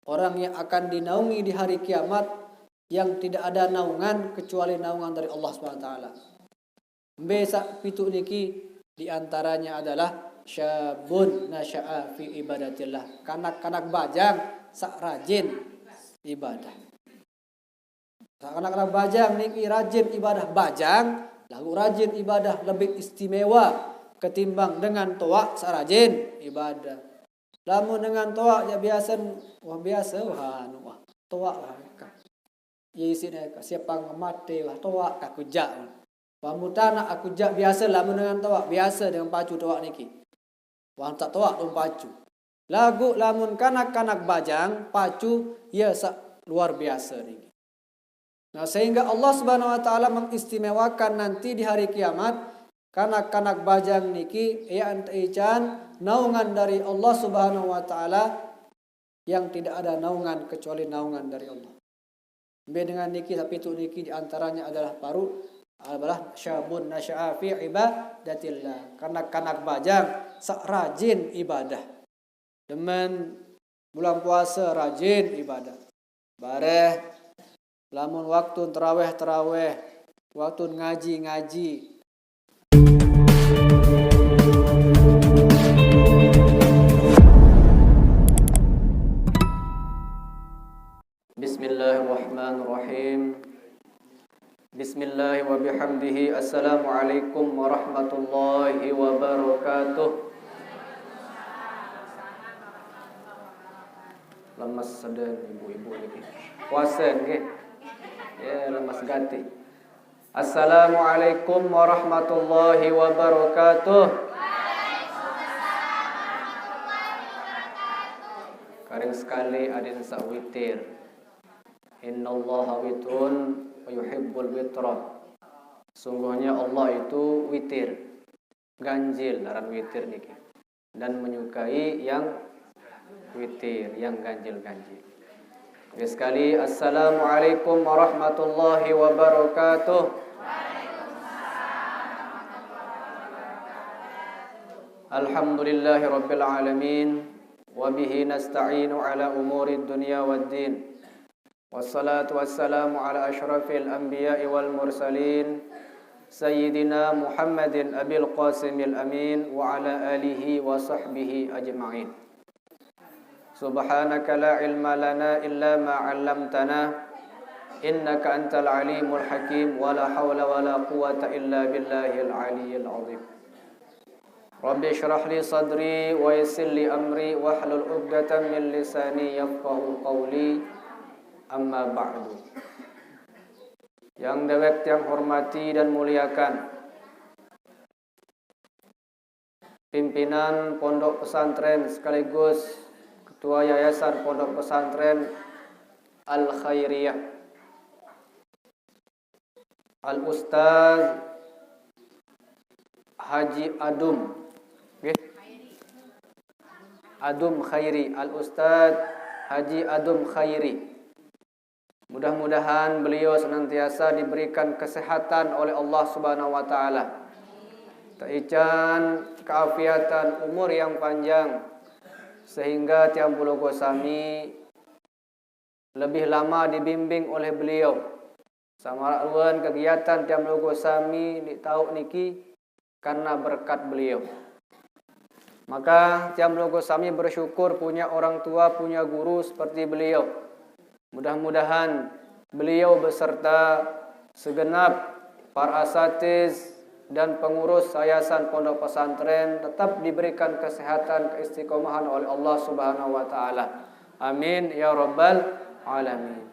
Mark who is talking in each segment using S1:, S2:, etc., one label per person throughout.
S1: Orang yang akan dinaungi di hari kiamat yang tidak ada naungan kecuali naungan dari Allah SWT. Besak pitu niki diantaranya adalah syabun nasya'a fi ibadatillah. Kanak-kanak bajang sak rajin ibadah. Kanak-kanak bajang niki rajin ibadah. Bajang lalu rajin ibadah lebih istimewa ketimbang dengan toa sak rajin ibadah. Lamun dengan toa ya biasa wah toa wah. Yisine siapa ngamate wah toa aku jak. Pamutana aku jak biasa lamun dengan toa biasa dengan pacu toa niki. Wang tak toa dong pacu. Lagu lamun kanak-kanak bajang pacu ya luar biasa niki. Nah, sehingga Allah Subhanahu wa taala mengistimewakan nanti di hari kiamat kanak-kanak bajang niki ya antaican naungan dari Allah Subhanahu wa taala yang tidak ada naungan kecuali naungan dari Allah. Dengan niki tapi itu niki diantaranya adalah syabun nasya'a fi ibadatillah. Kanak-kanak bajang sak rajin ibadah. Demen bulan puasa rajin ibadah. Bareh lamun waktu tarawih, waktu ngaji. Bismillahirrahmanirrahim. Bismillah wa bihamdihi. Assalamualaikum warahmatullahi wabarakatuh. Lemas sedang ibu-ibu lagi. Puasa nggih. Ya lemas ganti. Assalamualaikum warahmatullahi wabarakatuh. Karing sekali adin sak witir. Innallaha witrun wa yuhibbul witra. Sungguhnya Allah itu witir, ganjil laran witir niki, dan menyukai yang witir, yang ganjil-ganjil. Sekali assalamualaikum warahmatullahi wabarakatuh. Alhamdulillahi rabbil alamin wa bihi nasta'inu ala umuri dunya waddin. Wassalatu wassalamu ala asyrafil anbiya'i wal mursalin Sayyidina Muhammadin abil qasimil amin wa ala alihi wa sahbihi ajma'in. Subhanaka la ilma lana illa ma 'allamtana innaka antal alimul hakim wa la hawla wa la quwwata illa billahil aliyyil azim. Rabbi shrah li sadri wa yassir li amri wahlul 'uqdatam min lisani yafqahu qawli. Amma ba'du. Yang dewek yang hormati dan muliakan pimpinan pondok pesantren sekaligus ketua yayasan pondok pesantren Al-Khairiyah Al-Ustaz Haji Adum Khairi, Al-Ustaz Haji Adum Khairi. Mudah-mudahan beliau senantiasa diberikan kesehatan oleh Allah Subhanahu wa taala. Taican keafiatan umur yang panjang sehingga tiang pulogo sami lebih lama dibimbing oleh beliau. Samarawan kegiatan tiang pulogo sami di tahun niki karena berkat beliau. Maka tiang pulogo sami bersyukur punya orang tua, punya guru seperti beliau. Mudah-mudahan beliau beserta segenap para asatiz dan pengurus yayasan pondok pesantren tetap diberikan kesehatan, keistiqomahan oleh Allah Subhanahu wa taala. Amin ya rabbal alamin.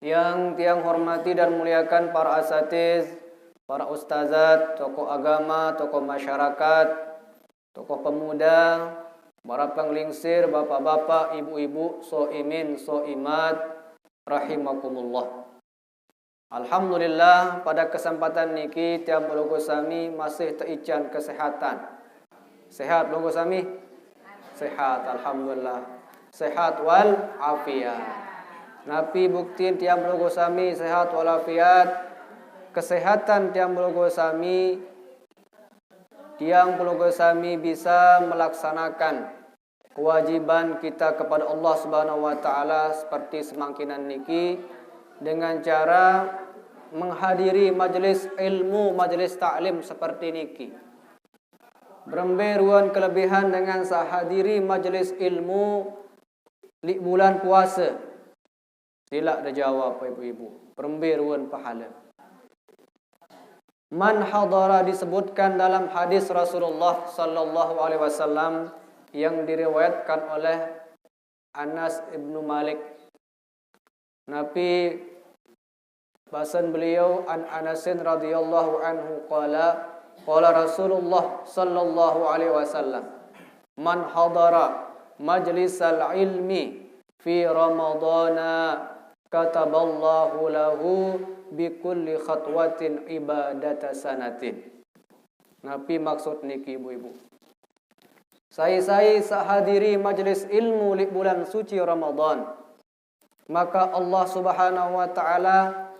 S1: Yang tiang hormati dan muliakan para asatiz, para ustazat, tokoh agama, tokoh masyarakat, tokoh pemuda, para penglingsir, bapak-bapak, ibu-ibu, soimin, soimat, rahimakumullah. Alhamdulillah pada kesempatan niki tiap logo sami masih teican kesehatan. Sehat logo sami? Sehat, alhamdulillah. Sehat wal afiat. Nabi bukti tiap logo sami sehat wal afiat. Kesehatan tiap logo sami tiang pulogo sami bisa melaksanakan kewajiban kita kepada Allah Subhanahu wa taala seperti semangkinan niki dengan cara menghadiri majlis ilmu, majlis ta'lim seperti niki. Beremberuan kelebihan dengan sahadiri majlis ilmu di bulan puasa. Silak dah jawab ibu-ibu. Beremberuan pahala. Man hadara disebutkan dalam hadis Rasulullah sallallahu alaihi wasallam yang diriwayatkan oleh Anas ibnu Malik. Nabi bahasan beliau an Anasin radhiyallahu anhu qala Rasulullah sallallahu alaihi wasallam man hadara majlisal ilmi fi ramadana kataballahu lahu bikulli khatwatin ibadata sanatin. Nabi maksud niki ibu-ibu. Saya sahadiri majlis ilmu di bulan suci Ramadan. Maka Allah Subhanahu wa taala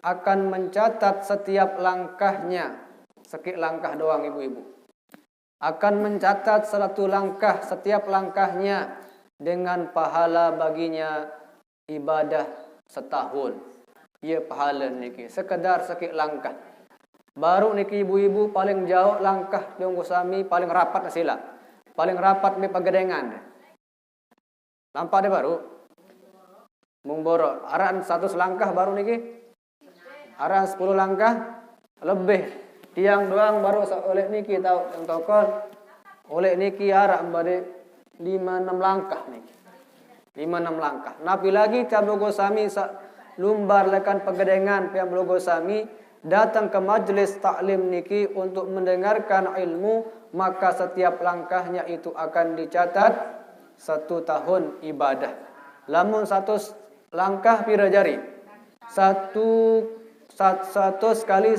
S1: akan mencatat setiap langkahnya. Sekik langkah doang ibu-ibu. Akan mencatat satu langkah, setiap langkahnya dengan pahala baginya ibadah setahun. Ya pahala niki sekedar sekik langkah. Baru niki ibu-ibu paling jauh langkah donggo sami paling rapat sila. Paling rapat mi pagedengan. Nampak dia baru. Mung borok aran 100 langkah baru niki. Aran 10 langkah lebih. Tiang doang baru oleh niki tahu yang tokol. Oleh niki arak bade 5-6 langkah niki. 5-6 langkah. Napi lagi cablogo sami lumbar lekan pegedengan pihak blogo sami datang ke majlis taklim niki untuk mendengarkan ilmu, maka setiap langkahnya itu akan dicatat 1 tahun ibadah. Lamun 100 langkah pira jari? 1 kali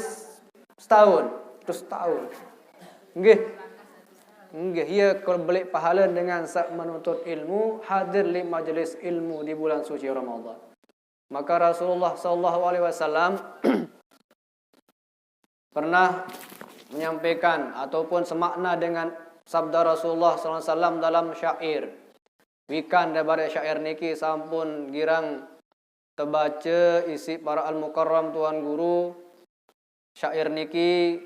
S1: setahun, terus tahun. Nggih. Nggih, ia kalau belik pahala dengan menuntut ilmu, hadir di majlis ilmu di bulan suci Ramadan. Maka Rasulullah sallallahu alaihi wasallam pernah menyampaikan ataupun semakna dengan sabda Rasulullah sallallahu alaihi wasallam dalam syair. Wikan daripada syair niki sampun girang terbaca isi para al-mukarram tuan guru. Syair niki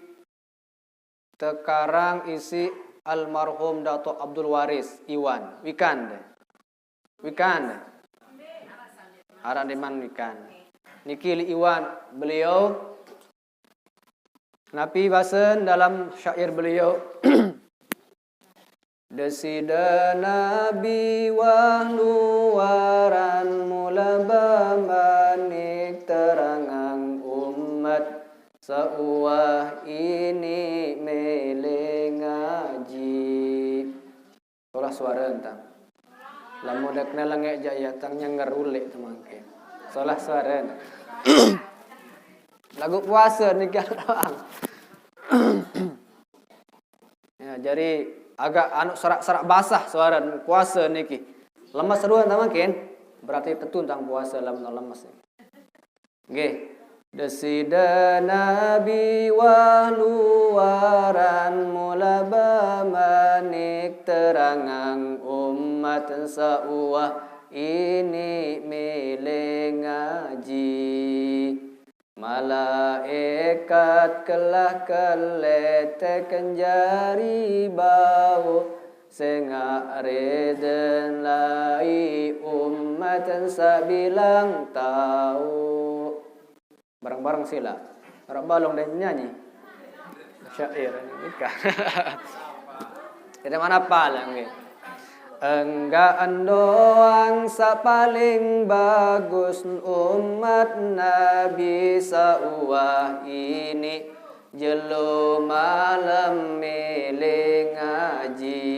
S1: tekarang isi almarhum Dato' Abdul Waris Iwan. Wikan. Arak deman wikan. Niki li Iwan beliau Nabi basen dalam syair beliau Desida Nabi wahnu waran mulaba manik terangang umat sauah ini mele ngaji. Solah suara entang. Lamun dak nalangek jaya tangnya ngerulek temangke. Solah suara. Lagu puasa niki doang. Ya, jadi agak anu serak-serak basah suara puasa niki. Lemas seruan tamangken. Berarti tentu tentang puasa lamun lemas. Nggih. Desida Nabi waluaran mulaba manik terangang umat sauah ini mele ngaji. Malaikat kelah kelete kenjari bau sengak reden lai umat sabilang tahu. Bareng-bareng sila. Orang balong dan nyanyi. Syair ini nikah. Kita mana palang gitu. Enggaan doang sa paling bagus umat Nabi sauah ini jelo malam milih ngaji.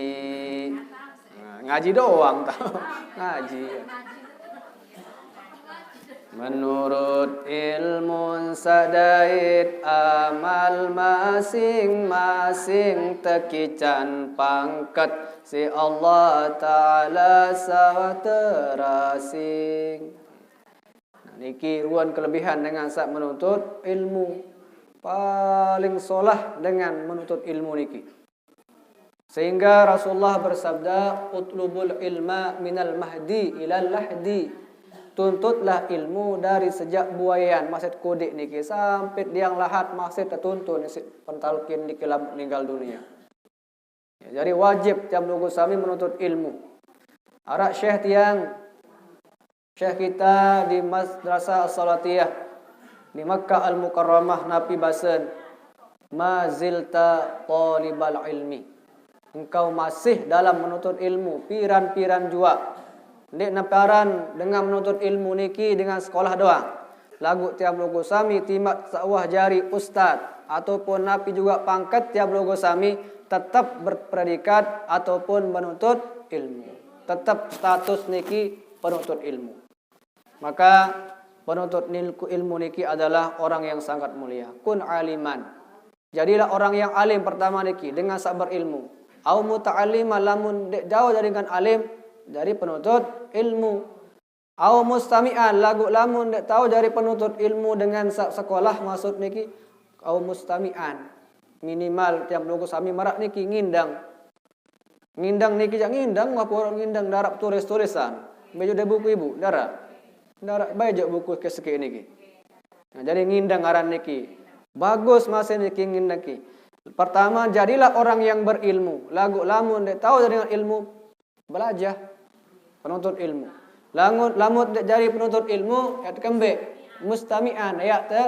S1: Ngaji doang tau. Ngaji. Menurut ilmu sadait amal masing-masing tekican pangkat si Allah Ta'ala sawah terasing. Nah, niki ruan kelebihan dengan saat menuntut ilmu. Paling solah dengan menuntut ilmu niki. Sehingga Rasulullah bersabda, utlubul ilma minal mahdi ilal lahdi. Tuntutlah ilmu dari sejak buayan maksud kodik niki sampai liang lahat maksud tertuntun pentalkin niki meninggal dunia. Ya, jadi wajib tiap lugu sami menuntut ilmu. Arak syekh kita di Madrasah As-Salatiyah di Makkah Al-Mukarramah napi basen ma zilta talibal ilmi. Engkau masih dalam menuntut ilmu, piran-piran jua. Ndik naparan dengan menuntut ilmu niki dengan sekolah doang. Lagu tiap logo sami timak sawah jari ustaz ataupun napi juga pangkat tiap logo sami tetap berpredikat ataupun menuntut ilmu. Tetap status niki penuntut ilmu. Maka penuntut ilmu niki adalah orang yang sangat mulia. Kun aliman. Jadilah orang yang alim pertama niki dengan sabar ilmu. Au muta'alliman lamun jauh dari dengan alim dari penuntut ilmu. Au mustami'an lagu lamun tahu dari penuntut ilmu dengan sekolah maksud niki au mustami'an minimal tiap logo sami marak niki ngindang niki jak ngindang ngapur ngindang darab tulis-tulisan bejo de buku ibu darab bejo buku keseki niki. Nah, jadi ngindang aran niki bagus masih niki ngindang niki. Pertama, jadilah orang yang berilmu. Lagu lamun dek tahu dengan ilmu, belajar penuntut ilmu. Lamun dek jadi penuntut ilmu, kat kembe mustami'an ayat te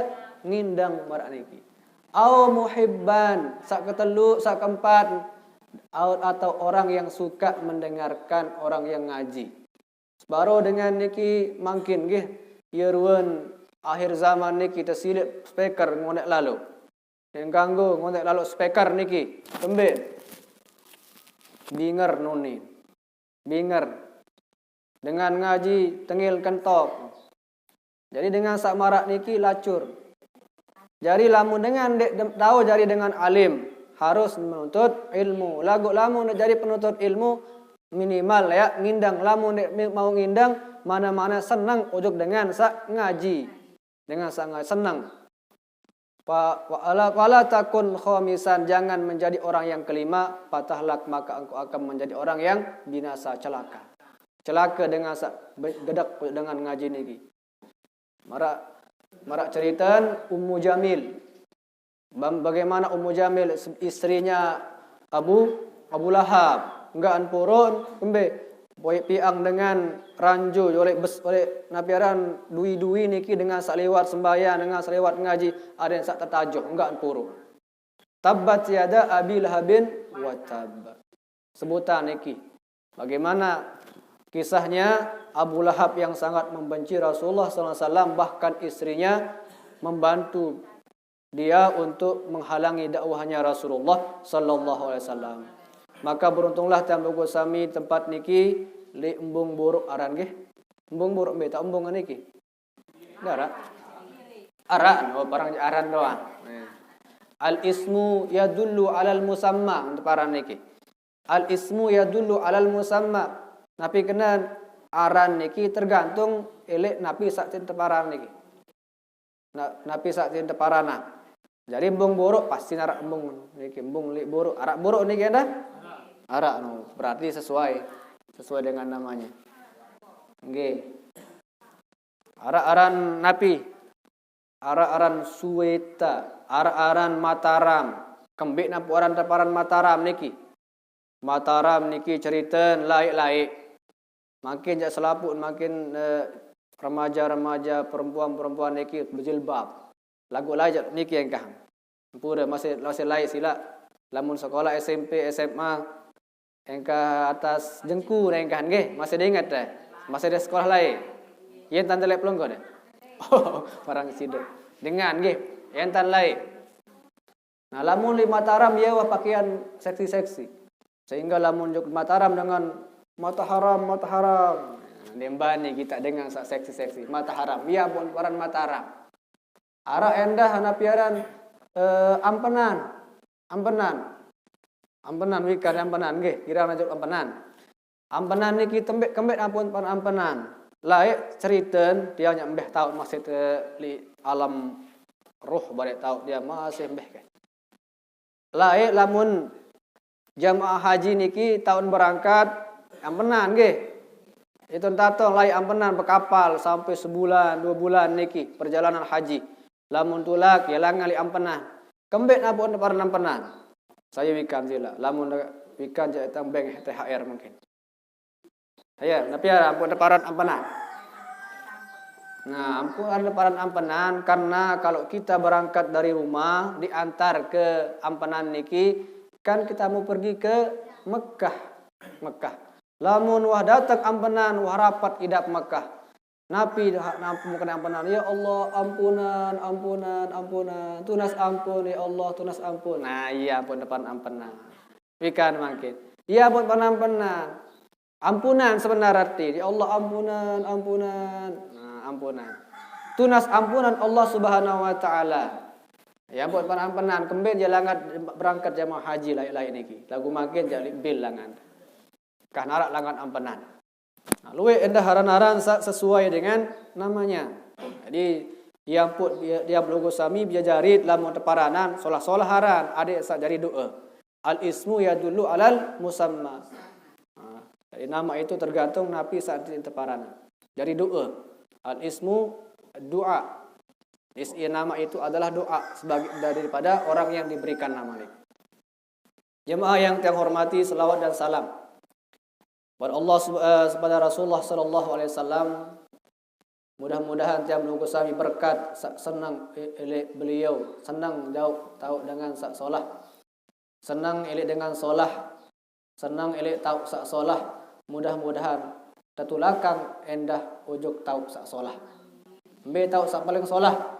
S1: ngindang marak niki. Au muhibban sak ketelu sak keempat atau orang yang suka mendengarkan orang yang ngaji. Baru dengan niki mungkin nggih yeruan akhir zaman niki tersilip speaker ngonek lalu. Yang ganggu ngonek lalu speaker niki tembe binger nuni binger dengan ngaji tengil kentok. Jadi dengan sak marak niki lacur. Jadi lamun dengan tahu jadi dengan alim harus menuntut ilmu. Lagu lamun jadi penuntut ilmu minimal ya ngindang lamun mau ngindang mana-mana senang ujuk dengan sak ngaji. Dengan sak ngaji senang. Wala takun khamisan jangan menjadi orang yang kelima patahlak maka engkau akan menjadi orang yang binasa celaka dengan gedak dengan ngaji niki. Marak cerita Ummu Jamil bagaimana Ummu Jamil istrinya Abu Lahab enggak anpurun kembe boy piang dengan ranju oleh napiaran dui niki dengan salewat sembahyang dengan salewat ngaji ada yang sak tertajuh enggak anpuru. Tabbat yada abi lahabin wa tab. Sebutan niki bagaimana kisahnya Abu Lahab yang sangat membenci Rasulullah SAW bahkan istrinya membantu dia untuk menghalangi dakwahnya Rasulullah SAW. Maka beruntunglah tiang logo sami tempat niki li embung buruk aran nggih. Embung buruk be tak embung niki. Dara. Aran barang aran doang. Al ismu yadullu alal musamma untuk aran niki. Al ismu yadullu alal musamma. Napi kenan aran niki tergantung elek napi sak teparan niki. Napi sak teparana. Jadi embung buruk pasti narak embung niki embung li buruk. Arak buruk niki anda? Arak no, berarti sesuai dengan namanya. Nggih. Arak-aran napi. Arak-aran Suweta, arak-aran Mataram. Kembik napu aran teparan Mataram niki. Mataram niki ceriten laik-laik. Makin jak selaput makin remaja-remaja perempuan-perempuan niki berjilbab. Lagu lain niki engkah. Pura masih laik sila. Lamun sekolah SMP, SMA engkah atas jengku engkah nggih masih diingat dah. Masih ada sekolah lain. Yen tante lek pelonggo dah. Oh, parang sido. Dengan nggih, yen tan lain. Nah, lamun di Mataram ya pakaian seksi-seksi. Sehingga lamun juk Mataram dengan mata haram. Dembani kita dengan seksi-seksi. Mata haram. Ya pun paran Mataram. Ara endah hanapiaran Ampenan wikar ampenan nggih, kira najuk ampenan. Ampenan niki tembek kembek ampun pan ampenan. Laik ceriten dia nya mbeh tahu masih li alam ruh bare tahu dia masih mbeh ke. Laik lamun Jamaah haji niki tahun berangkat ampenan nggih. Itu tato lai ampenan berkapal sampai sebulan 2 bulan niki perjalanan haji. Lamun tulak ya langali ampenan. Kembek napa para ampenan. Saya wikan sila. Lamun wikan ja tang bank THR mungkin. Saya tapi ya ampun para ampenan. Nah, ampun lebaran ampenan karena kalau kita berangkat dari rumah diantar ke ampenan niki kan kita mau pergi ke Mekah. Lamun wah datang ampenan wah rapat idap Mekah. Nabi nampun kena ampenan ya Allah ampunan tunas ampun ya Allah tunas ampun. Nah iya ampun depan ampenan. Wikan makin. Iya ampun ampenan. Ampunan sebenarnya arti ya Allah ampunan. Ampunan. Tunas ampunan Allah Subhanahu wa taala. Ya buat ampunan kembali jalangan berangkat jamaah haji lain-lain niki. Lagu makin jadi bil langan. Kah narak langan ampunan. Nah, luwe endah haran-haran sesuai dengan namanya. Jadi yang put dia logo sami biajarit lamun teparanan solah-solah haran adik sak jari doa. Al ismu yadullu alal musamma. Nah, jadi nama itu tergantung napi saat teparanan. Jadi doa. Al-ismu doa. Nama itu adalah doa sebagai daripada orang yang diberikan nama ini. Jemaah yang hormati, selawat dan salam kepada Allah kepada Rasulullah sallallahu alaihi wasallam. Mudah-mudahan tiap menunggu sami berkat senang beliau, senang jauh tahu dengan sak solah. Senang elek dengan solah, senang elek tahu sak solah. Mudah-mudahan tatulakang endah ujug tahu sak solah. Mbe tahu sak paling solah.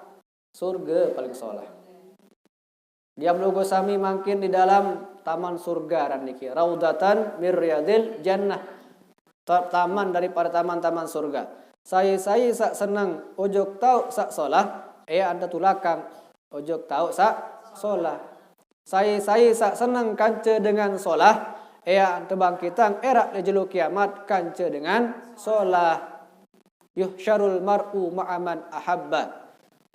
S1: Surga paling solah. Dia melugo sami makin di dalam taman surga dan niki. Raudatan mir riyadil jannah. Taman daripada taman-taman surga. Saya sak senang ujug tahu sak solah. Anda tulakang ujug tahu sak solah. Saya sak senang kanca dengan solah. Tebangkitang era lejelu kiamat kanca dengan solah. Yuhsyarul mar'u ma'aman ahabba.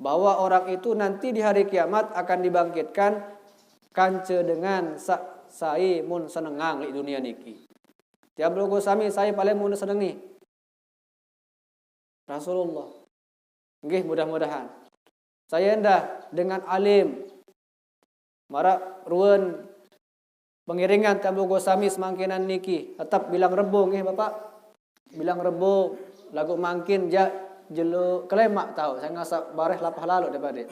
S1: Bahwa orang itu nanti di hari kiamat akan dibangkitkan kanca dengan sai mun senengang di dunia niki. Tiap logo sami saya paling mun senengi Rasulullah. Nggih mudah-mudahan. Saya endah dengan alim. Mara ruwen pengiringan tamu gosami semangkinan niki tetap bilang rebo nggih Bapak. Bilang rebo lagu mangkin jelu kelemak tahu. Saya ngasa bareh lapah lalu daripada.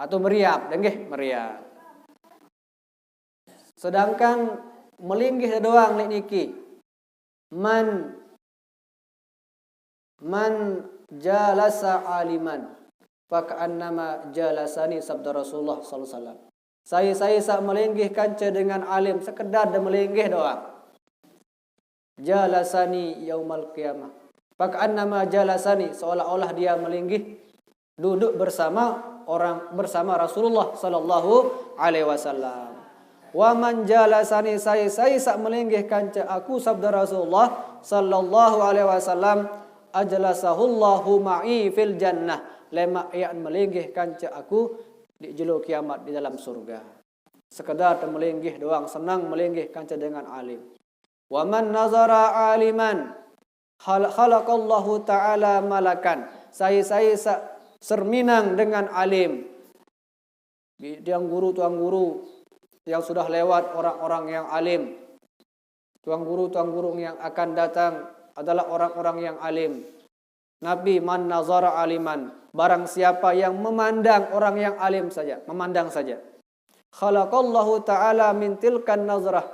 S1: atau meriap nggih meriap. Sedangkan melinggih doang niki. Man jalasa aliman faka'annama jalasani sabda Rasulullah sallallahu alaihi wasallam. Saya sak melinggih kanca dengan alim sekedar dan melinggih doang. Jalasani yaumal qiyamah. Faka'annama jalasani seolah-olah dia melinggih duduk bersama Rasulullah sallallahu alaihi wasallam. Wa man jalasani saya sak melinggih kanca aku sabda Rasulullah sallallahu alaihi wasallam ajlasahullahu ma'i fil jannah. Lema yang melinggih kanca aku di jelu kiamat di dalam surga. Sekedar melinggih doang, senang melinggih kanca dengan alim. Wa man nazara aliman khalaqallahu ta'ala malakan. Saya serminang dengan alim. Tuang guru yang sudah lewat orang-orang yang alim. Tuang guru yang akan datang adalah orang-orang yang alim. Nabi man nazara aliman. Barang siapa yang memandang orang yang alim saja, memandang saja. Khalaqallahu ta'ala min tilkan nazrah.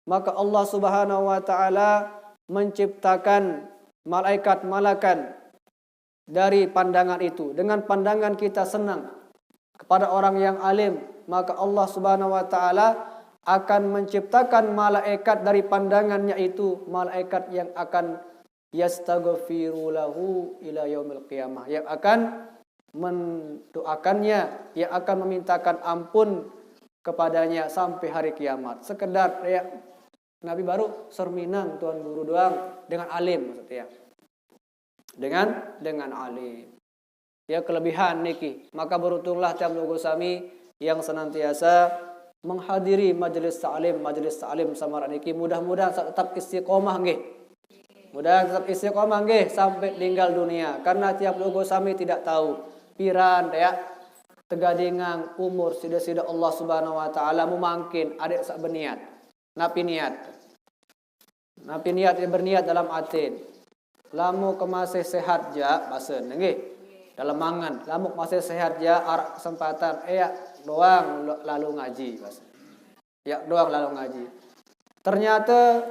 S1: Maka Allah Subhanahu wa ta'ala menciptakan malaikat-malakan dari pandangan itu. Dengan pandangan kita senang kepada orang yang alim, maka Allah Subhanahu wa ta'ala akan menciptakan malaikat dari pandangannya itu, malaikat yang akan yastaghfiru lahu ila yaumil qiyamah, yang akan mendoakannya, yang akan memintakan ampun kepadanya sampai hari kiamat. Sekedar ya Nabi baru serminang tuan guru doang dengan alim maksudnya. Dengan alim. Ya kelebihan niki. Maka beruntunglah tiap logo sami yang senantiasa menghadiri majlis ta'lim samaran niki mudah-mudahan tetap istiqomah nggih. Mudah tetap istiqomah nggih sampai tinggal dunia. Karena tiap logo sami tidak tahu piran ya tegadingang umur sida-sida Allah Subhanahu wa taala memangkin adik sak berniat. Napi niat berniat dalam atin. Lamu kemasih sehat ja basen nggih. Dalam mangan, lamu masih sehat ja arak kesempatan doang lalu ngaji basen. Ya doang lalu ngaji. Ternyata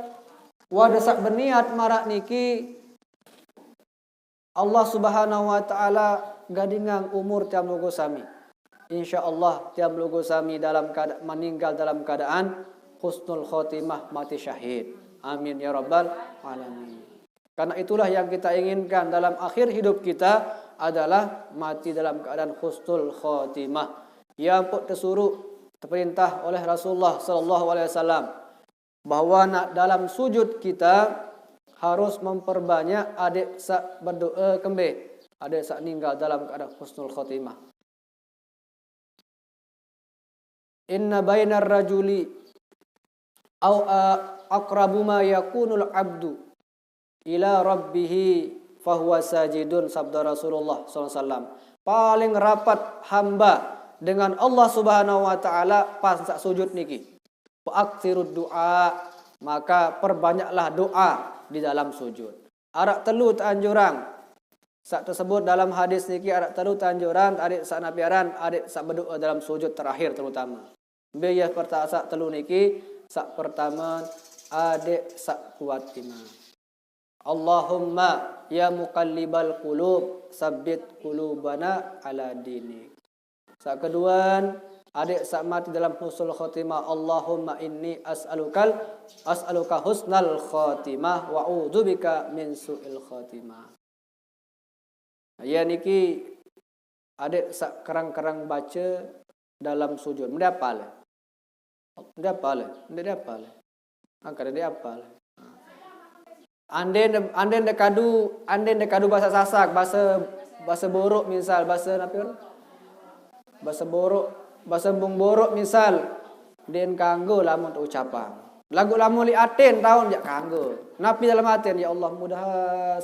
S1: wadasak berniat marak niki Allah Subhanahu wa taala gadingang umur tiam logo sami. Insyaallah tiam logo sami meninggal dalam keadaan husnul khotimah mati syahid. Amin ya rabbal alamin. Karena itulah yang kita inginkan dalam akhir hidup kita adalah mati dalam keadaan husnul khotimah. Yang pun tersuruh terperintah oleh Rasulullah sallallahu alaihi wasallam bahwa dalam sujud kita harus memperbanyak adik sak berdoa kembe, adik sak meninggal dalam keadaan husnul khotimah. Inna bainar rajuli au aqrabu ma yakunul abdu ila rabbih fahuwa sajidun, sabda Rasulullah sallallahu alaihi wasallam. Paling rapat hamba dengan Allah Subhanahu wa taala pas sak sujud niki. Fa'aktsirud du'a, maka perbanyaklah doa di dalam sujud. Arak telu tanjurang sak tersebut dalam hadis niki arak telu tanjurang adik sak nabiaran adik sak berdoa dalam sujud terakhir terutama. Biya pertama sak telu niki sak pertama adik sak kuat iman. Allahumma ya muqallibal qulub sabbit qulubana ala dinik. Sak kedua adik sak mati dalam husnul khotimah. Allahumma inni as'aluka husnal khotimah wa a'udzubika min su'il khotimah. Ya niki adik sak kerang-kerang baca dalam sujud. Ndak apal. Angkat dia apal. Anden dekadu bahasa Sasak, bahasa Borok misal, bahasa apa? Bahasa Borok, bahasa Bung Borok misal, den kanggo lamun ucapan. Lagu lamun li aten tahun jak kanggo. Napi dalam aten ya Allah mudah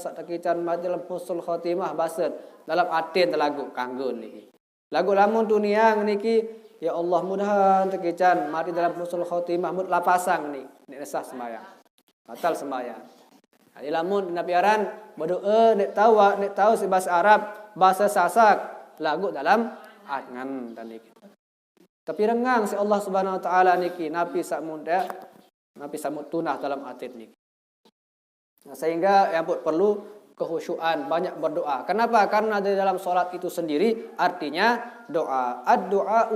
S1: sak takican mati dalam husnul khotimah baset dalam aten lagu kanggo niki. Lagu lamun dunia niki ya Allah mudah takican mati dalam husnul khotimah mut lapasang ni nek sah sembahyang. Batal sembahyang. Jadi lamun napiaran berdoa nek tahu si bahasa Arab, bahasa Sasak lagu dalam ngan dan niki. Tapi rengang si Allah Subhanahu wa taala niki napi sak muda, napi sak tunah dalam atit niki. Nah, sehingga yang perlu kehusyuan, banyak berdoa. Kenapa? Karena di dalam salat itu sendiri artinya doa. Ad-du'a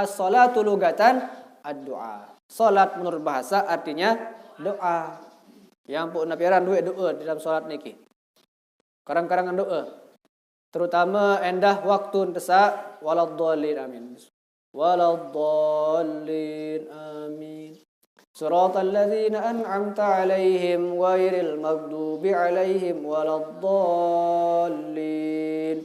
S1: as-salatu lugatan ad-du'a. Salat menurut bahasa artinya doa. Yang pun napiaran duit doa di dalam salat niki. Karang-karangan doa. Terutama endah waktu desa waladdallin amin. Waladdallin amin. Siratal ladzina an'amta 'alaihim ghairil maghdubi 'alaihim waladdallin.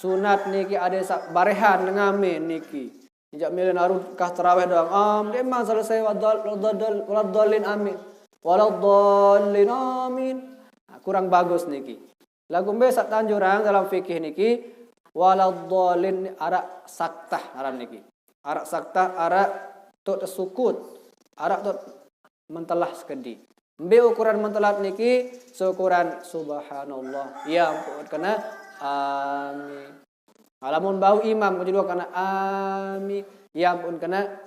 S1: Sunat niki ada sak barehan ngamin niki. Injak milen arut kah tarawih doang. Memang selesai waladdallin amin. Waladdallin amin. Kurang bagus niki. Lagu besak tanjurang dalam fikih niki waladdallin arak saktah aran niki. Arak saktah arak tok tersukut, arak tok mentelah sekedi. Mbe ukuran mentelat niki seukuran subhanallah. Ya ampun kena amin. Lamun bau imam kedua kena amin. Ya ampun kena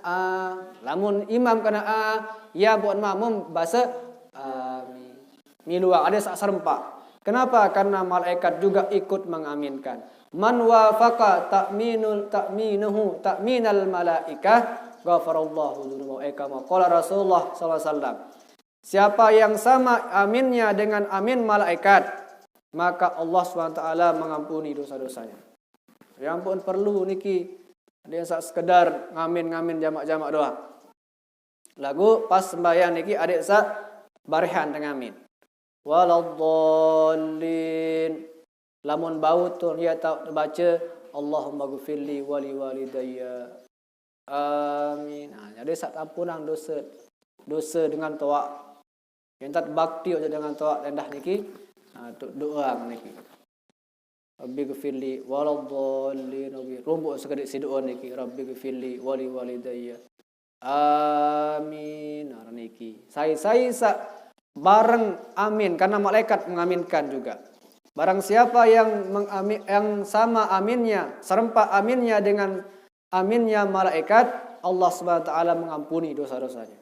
S1: lamun imam kena ya ampun makmum bahasa amin. Miluang ada sak serempak. Kenapa? Karena malaikat juga ikut mengaminkan. Man wafaqa ta'minal malaikah ghafarallahu dzunubahu kama qala Rasulullah sallallahu alaihi wasallam. Siapa yang sama aminnya dengan amin malaikat, maka Allah SWT mengampuni dosa-dosanya. Yang pun perlu niki ada yang sekedar ngamin-ngamin jamak-jamak doang. Lagu pas sembahyang niki adik sak barihan dengan amin. Waladdallin. Lamun bau tu dia tahu baca Allahumma ghfirli wa li walidayya. Amin. Jadi sak ampunan dosa dengan toa. Yang tak bakti aja dengan toa rendah niki. Doa niki. Rabbi ghfirli waladhdallin. Rumbuk sekedik si doa niki. Rabbi ghfirli wali walidayya. Amin. Niki. Saya bareng amin karena malaikat mengaminkan juga. Barang siapa yang sama aminnya, serempak aminnya dengan aminnya malaikat, Allah Subhanahu wa taala mengampuni dosa-dosanya.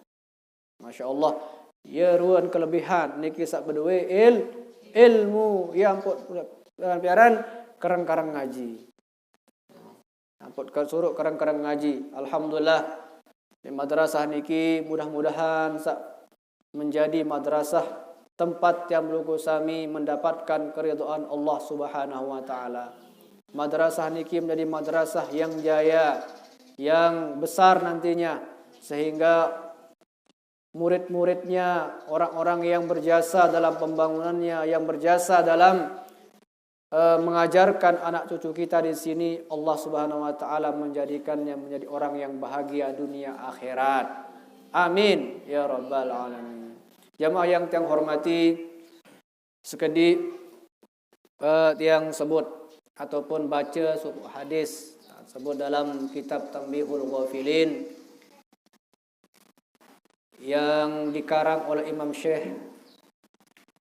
S1: Masya Allah. Ya ruan kelebihan niki sak bedue ilmu yang piaran karang-karang ngaji. Ampun suruh karang-karang ngaji. Alhamdulillah di madrasah niki mudah-mudahan menjadi madrasah tempat yang sami mendapatkan keridhaan Allah Subhanahu wa taala. Madrasah niki menjadi madrasah yang jaya, yang besar nantinya sehingga murid-muridnya, orang-orang yang berjasa dalam pembangunannya, yang berjasa dalam mengajarkan anak cucu kita di sini, Allah Subhanahu wa taala menjadikannya menjadi orang yang bahagia dunia akhirat. Amin ya rabbal alamin. Jamaah yang tiang hormati, sekedi tiang sebut ataupun baca suatu hadis sebut dalam kitab Tanbihul Ghafilin yang dikarang oleh Imam Syekh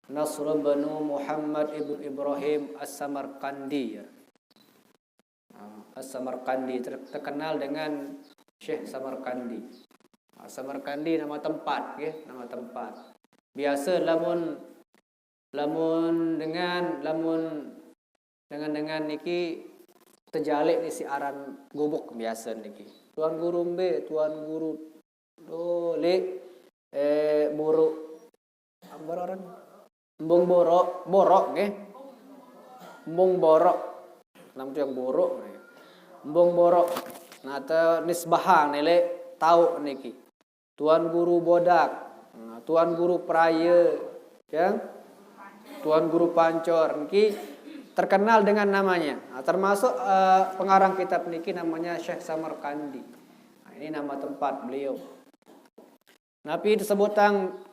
S1: Nasr bin Muhammad ibn Ibrahim As-Samarqandi. As-Samarqandi terkenal dengan Syekh Samarqandi. Samarqandi nama tempat, ya, nama tempat. Biasa lamun dengan niki terjalik ni si aran gubuk biasa niki. Tuan guru mbe, tuan guru buruk ambar orang embung borok nggih. Embung borok. Nama tu yang borok nggih. Embung borok. Nah ta nisbahan nile tahu niki. Tuan guru bodak. Tuan guru praya, ya, tuan guru pancor, niki terkenal dengan namanya. Termasuk pengarang kitab niki namanya Syekh Samarqandi. Ini nama tempat beliau. Nabi disebut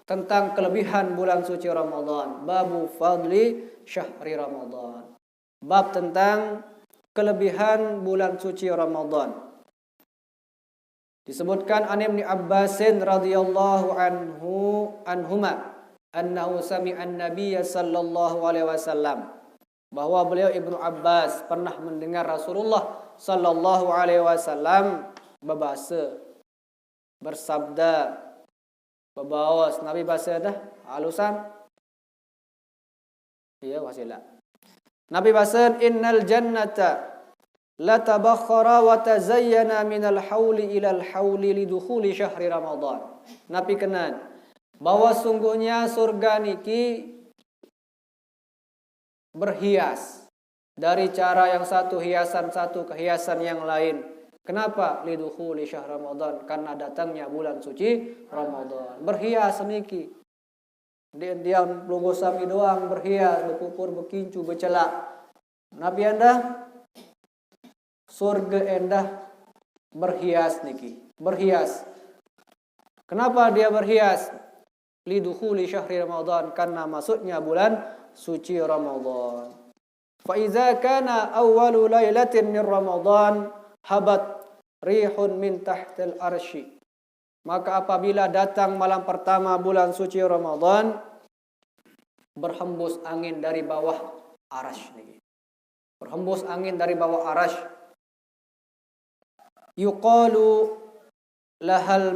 S1: tentang kelebihan bulan suci Ramadan. Babu fadli syahri Ramadan. Bab tentang kelebihan bulan suci Ramadan. Disebutkan an Ibnu Abbasin radhiyallahu anhuma annahu sami'a an-nabiy sallallahu alaihi wasallam, bahwa beliau Ibnu Abbas pernah mendengar Rasulullah sallallahu alaihi wasallam bersabda, bebawas Nabi bahasa dah halusan iya wasila. Nabi bahasa innal jannata la tabakhara wa tazayyana minal hauli ilal hauli lidukhuli syahri Ramadan. Nabi kenan bahwa sungguhnya surga niki berhias dari cara yang satu hiasan satu ke hiasan yang lain. Kenapa? Lidukhuli syahr Ramadan, karena datangnya bulan suci Ramadan. Berhias niki. Diam logo sami doang berhias, berpupur, berkincu, bercelak. Nabi anda surga endah berhias niki, berhias. Kenapa dia berhias? Lidukhuli syahri Ramadan, karena masuknya bulan suci Ramadan. Fa iza kana awwalu lailatin min Ramadan habat rihun min tahtil arsy. Maka apabila datang malam pertama bulan suci Ramadan, berhembus angin dari bawah arasy niki. Berhembus angin dari bawah arasy. Yuqalu lahal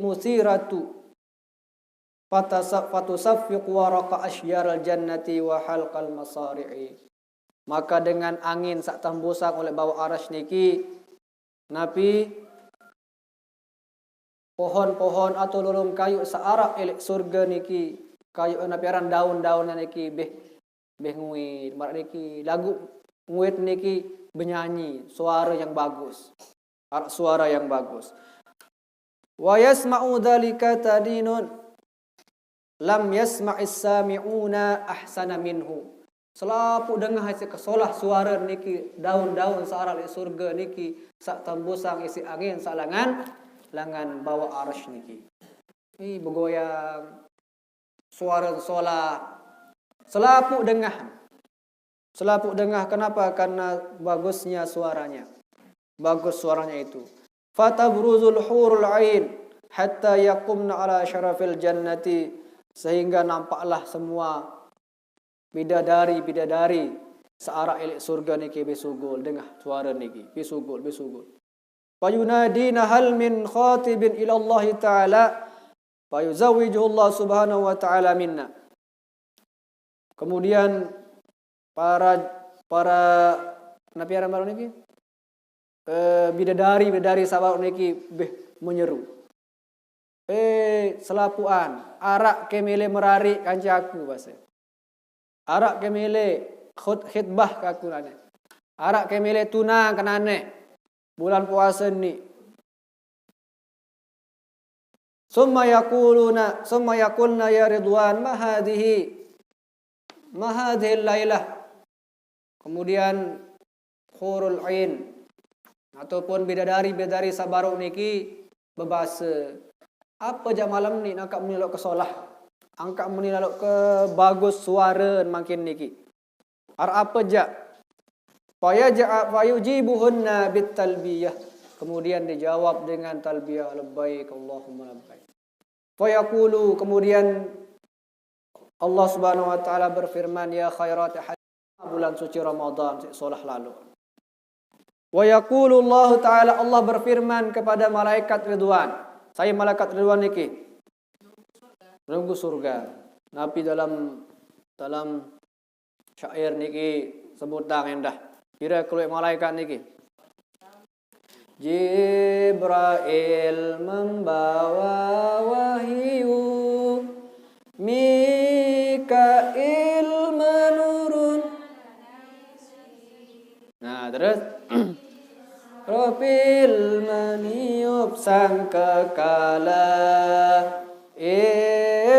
S1: musiratu fatusaffiq waraqa asyaral jannati wa halqal masari'i. Maka dengan angin sak tembusan oleh bawah arasy niki, Nabi pohon-pohon atau lulung kayu searak elek surga niki, kayu nabi aran daun-daunnya niki beh nguit, mar niki lagu nguit niki benyanyi, suara yang bagus. Suara yang bagus. Wa yasma'u dzalika tadinun lam yasma'is sami'una ahsana minhu. Selapu dengar isi kesolah suara niki daun-daun searah di surga niki sak tembusang isi angin salangan langan bawa arsh niki. Ini bergoyang suara solah selapu dengar. Selapu dengar kenapa? Karena bagusnya suaranya. Bagus suaranya itu. Fatabruzul hurul ain hatta yaqumna ala syarafil jannati, sehingga nampaklah semua bidadari searah elok surga niki besugul dengar suara niki besugul. Fayunadina hal min khatibin ila Allah taala fayuzawijuhu Allah subhanahu wa taala minna. Kemudian para nabi ara maru niki bidadari sahabat niki menyeru. Selapuan arak kemile merari kanci aku bahasa. Arak kemile khutbah kaku nane. Arak kemile tunang kenane. Bulan puasa ni. Summa yakulna ya Ridwan ma hadhihi lailah. Kemudian hurul ain ataupun bidadari sabaruk niki berbahasa, apa je malam ni nak menilok ke solah, angkat menilok ke bagus suara makin niki. Apa je? Fayujibuhunna bit talbiyah. Kemudian dijawab dengan talbiyah, labbaik Allahumma labbaik. Fayaqulu, kemudian Allah Subhanahu wa taala berfirman, ya khairat bulan suci Ramadan solah lalu. Wa yaqulu Allah taala, Allah berfirman kepada malaikat Ridwan. Saya malaikat Ridwan niki menunggu surga. Nabi dalam syair niki sebutang endah. Kira keluar malaikat niki. Jibril membawa wahyu, Mikail menurun. Nah, terus Profil meniup sangkakala,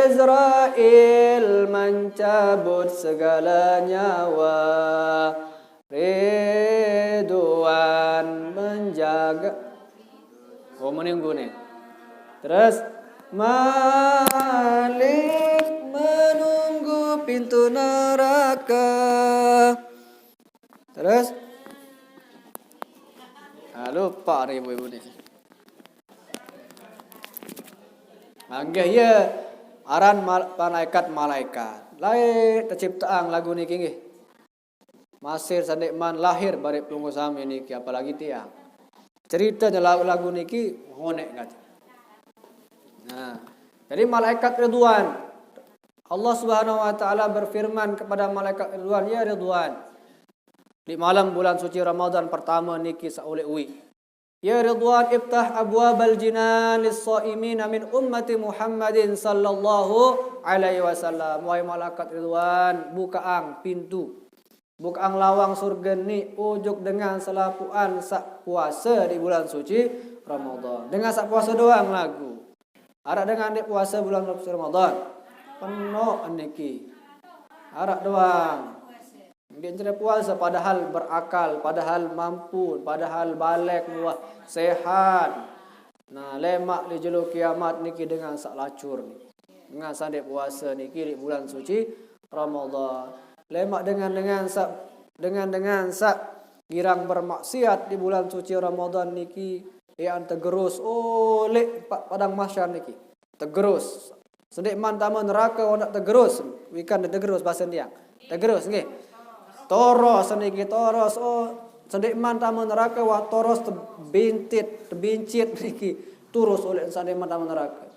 S1: Israel mencabut segala nyawa, Ridwan menjaga. Oh, menunggu nih. Terus Malik menunggu pintu neraka. Terus lupa nih ibu-ibu nih. Anggih ya aran malaikat. Lain terciptaan lagu niki nggih. Masir sandekman lahir barep tunggu sami niki, apalagi tiang. Ceritanya lagu niki honek ngati. Nah, jadi malaikat Ridwan, Allah Subhanahu wa taala berfirman kepada malaikat Ridwan, ya Ridwan, di malam bulan suci Ramadan pertama niki saule uwi. Ya Ridwan, iftah abwabal jinan lis-shaimin min ummati Muhammadin sallallahu alaihi wasallam. Wahai malaikat Ridwan, bukaang pintu, bukaang lawang surga ni ujuk dengan selapuan sak puasa di bulan suci Ramadan. Dengan sak puasa doang lagu. Arak dengan di puasa bulan suci Ramadan. Penuh niki. Arak doang. Dia tidak puasa padahal berakal, padahal mampu, padahal balik, muah, sehat. Nah, lemak di jelu kiamat niki dengan sak lacur ni. Dengan sandek puasa niki di bulan suci Ramadan. Lemak dengan sak girang bermaksiat di bulan suci Ramadan niki yang tergerus oleh padang mahsyar niki. Tergerus. Sendek man tamu neraka nak tergerus. Wikan tergerus bahasa dia. Tergerus nggih. Toros niki toros, sendek man tamu neraka wah toros terbincit niki turus oleh sendek man tamu neraka.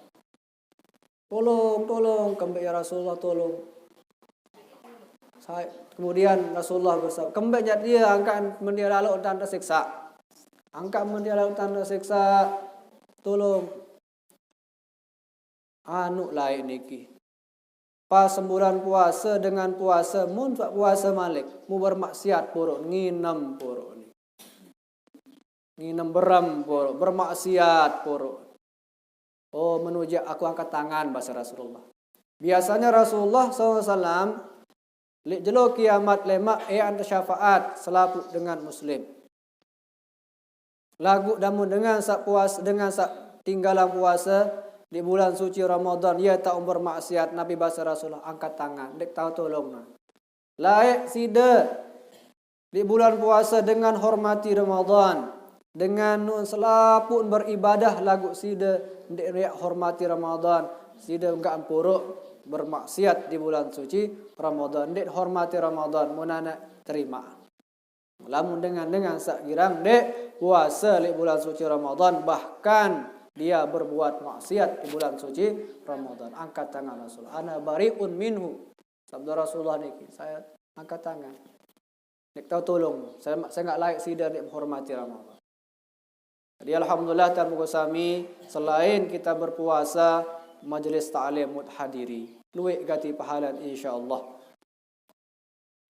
S1: Tolong kembali ya Rasulullah, tolong. Kemudian Rasulullah bersabda, kembali dia angkat mendia lalu tanda siksa. Angkat mendia lalu tanda siksa. Tolong. Anu lain niki. Pas sembulan puasa dengan puasa, mun tak puasa malik, mu bermaksiat puruk, nginem puruk ni. Nginem beram puruk, bermaksiat puruk. Oh, menuju aku angkat tangan bahasa Rasulullah. Biasanya Rasulullah SAW Lek jelo kiamat lemak anta syafaat selapu dengan muslim. Lagu damun dengan sak puasa dengan sak tinggalan puasa di bulan suci Ramadan ia tak bermaksiat Nabi bahasa Rasulullah angkat tangan dek tahu tolong. Laik sida di bulan puasa dengan hormati Ramadan dengan nun selapun beribadah lagu sida dek riak hormati Ramadan sida enggak ampuruk bermaksiat di bulan suci Ramadan dek hormati Ramadan munana terima. Lamun dengan sak girang dek puasa di bulan suci Ramadan bahkan dia berbuat maksiat di bulan suci Ramadan angkat tangan Rasul ana bariun minhu sabda Rasulullah niki saya angkat tangan nek tahu tolong saya enggak layak sida nek menghormati Ramadan. Jadi alhamdulillah tamu sami selain kita berpuasa majlis ta'lim hadiri luwek gati pahalan insyaallah.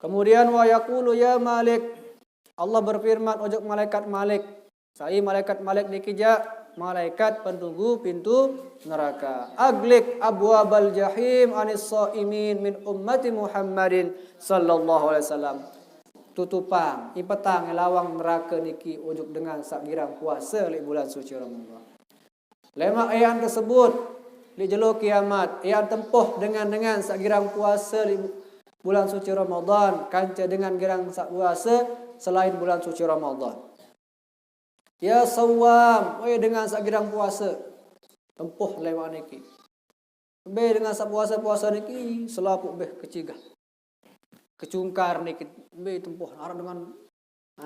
S1: Kemudian wa yaqulu ya Malik Allah berfirman ojok malaikat Malik saya malaikat Malik niki ja malaikat penunggu pintu neraka aglik abwabal jahim anis shaimin min ummati Muhammadin sallallahu alaihi wasallam tutupang ipetang lawang neraka niki ojok dengan sak girang puasa li bulan suci Ramadan. Lema ayat tersebut di jelo kiamat ia tempuh dengan sak girang puasa di bulan suci Ramadan kanca dengan girang sak puasa selain bulan suci Ramadan. Ya sawam dengan sak girang puasa tempuh lewat niki. Be dengan sak puasa niki selapu beh kecigah. Kecungkar niki be tempuh arah dengan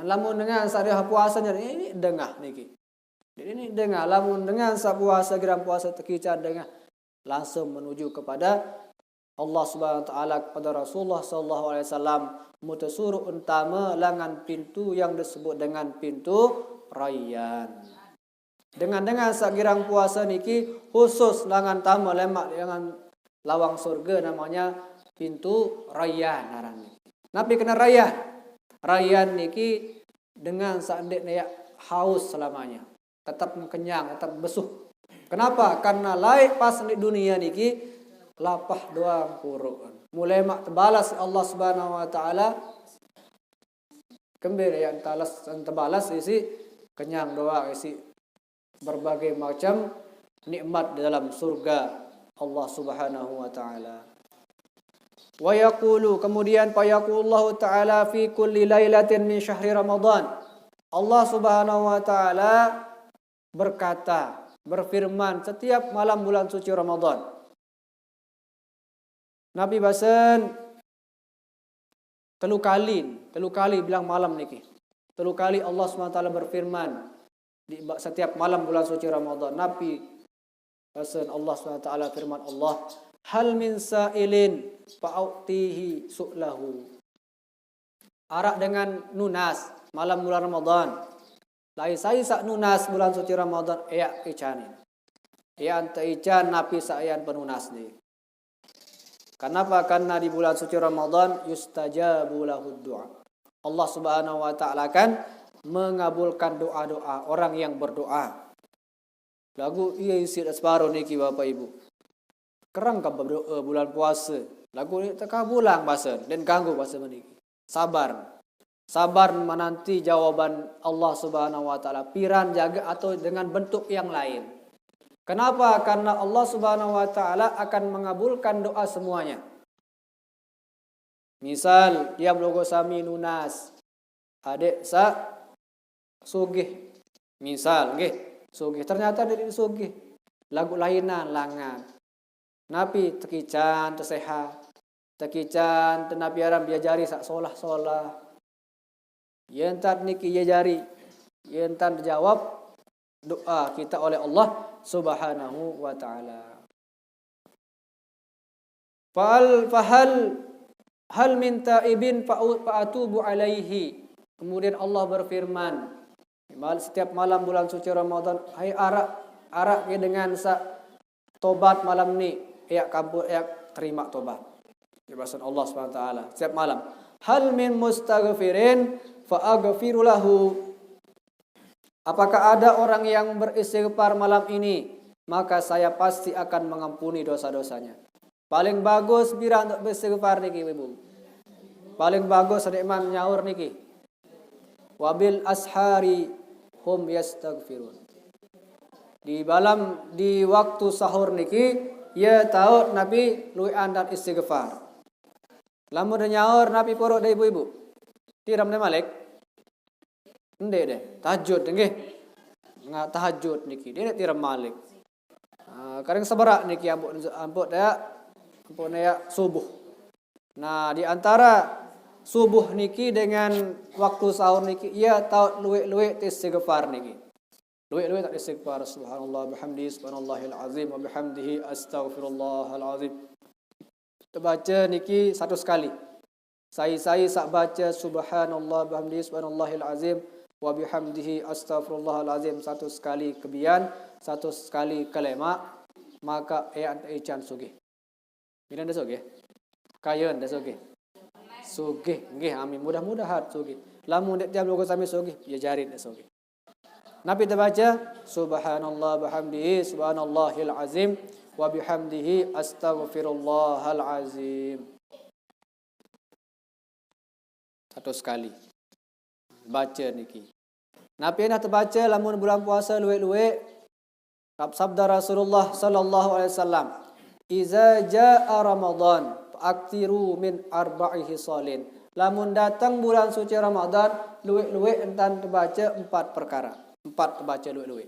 S1: lamun dengan sak puasanya ini dengah niki. Ini dengah lamun dengan sak puasa girang puasa tekican dengah langsung menuju kepada Allah Subhanahu wa taala kepada Rasulullah sallallahu alaihi wasallam mutasuru untama langan pintu yang disebut dengan pintu Rayyan. Dengan sagirang puasa niki khusus langan tamu lemak dengan lawang surga namanya pintu Rayyan ngaranna. Nabi kena Rayyan. Rayyan niki dengan saandek ya haus selamanya. Tetap kenyang, tetap besuh. Kenapa? Karena laik pas di dunia niki lapah doang kurun. Mulai mak terbalas Allah Subhanahu wa taala kembali yang terbalas isi kenyang doang isi berbagai macam nikmat di dalam surga Allah Subhanahu wa taala. Wa yaqulu kemudian fa yaqulullahu taala fi kulli lailatin min syahri Ramadan. Allah Subhanahu wa taala berkata berfirman setiap malam bulan suci Ramadan. Nabi basen telu kali bilang malam niki. Telu kali Allah SWT berfirman di setiap malam bulan suci Ramadan. Nabi basen Allah SWT firman Allah, hal min sa'ilin fa'utihi su'lahu. Arak dengan nunas malam bulan Ramadan. Lai saya sak nunas bulan suci Ramadan ya icanin. Ya anta ican napi sayan penunas ni. Kenapa? Karena di bulan suci Ramadan yustajabu lahud du'a. Allah Subhanahu wa taala kan mengabulkan doa-doa orang yang berdoa. Lagu iya isi separuh niki Bapak Ibu. Kerang ka berdoa bulan puasa. Lagu ni tekabulang bahasa dan ganggu bahasa meniki. Sabar menanti jawaban Allah Subhanahu wa taala piran jaga atau dengan bentuk yang lain. Kenapa? Karena Allah Subhanahu wa taala akan mengabulkan doa semuanya. Misal dia logo sami nunas adek sa sugih. Misal nggih, sugih ternyata dari sugih. Lagu lainan langan. Napi tekican tersehat. Tekican tenapi aram diajari sak solah-solah. Yentan niki ye jari, yentan dijawab doa kita oleh Allah Subhanahu wa taala. Hal min taibin fa'atubu alaihi. Kemudian Allah berfirman, setiap malam bulan suci Ramadan, hai arak dengan sa tobat malam ni, ya kabul ya terima tobat. Bahasa Allah Subhanahu wa taala setiap malam. Hal min mustaghfirin fa'aghfiru lahu. Apakah ada orang yang beristighfar malam ini? Maka saya pasti akan mengampuni dosa-dosanya. Paling bagus bila untuk beristighfar niki Ibu. paling bagus nikmat nyaur niki. Wabil ashari hum yastaghfirun. Di waktu sahur niki ya tahu Nabi luian dan istighfar. Lamun nyaur Nabi porok dari ibu-ibu. Tiram de Malik. Ende deh, tahajud nggih. Tahajud niki dia tiram Malik. Kadang seberak niki ampun ya subuh. Nah, di antara subuh niki dengan waktu sahur niki ia tahu luwe-luwe istighfar niki. Luwe-luwe tak istighfar subhanallah bihamdihi subhanallahil azim wa bihamdihi astaghfirullahal azim. Terbaca niki satu sekali. Saya sak baca subhanallah bihamdihi subhanallahil azim wa bihamdihi astaghfirullahal azim satu sekali kebian, satu sekali kelema, maka ican sugih. Bila dah sugih? Kayen dah sugih. Sugih, nggih amin. Mudah-mudahan sugih. Lamun nek tiap logo sami sugih, ya jarin dah sugih. Nabi terbaca subhanallah bihamdihi subhanallahil azim wa bihamdihi astaghfirullahal azim. Satu sekali. Baca niki. Nabi nak terbaca lamun bulan puasa luwe-luwe sabda Rasulullah sallallahu alaihi wasallam, "Iza jaa Ramadan fa'aktiru min arba'i hisalin." Lamun datang bulan suci Ramadan, luwe-luwe entan terbaca 4 perkara. 4 terbaca luwe-luwe.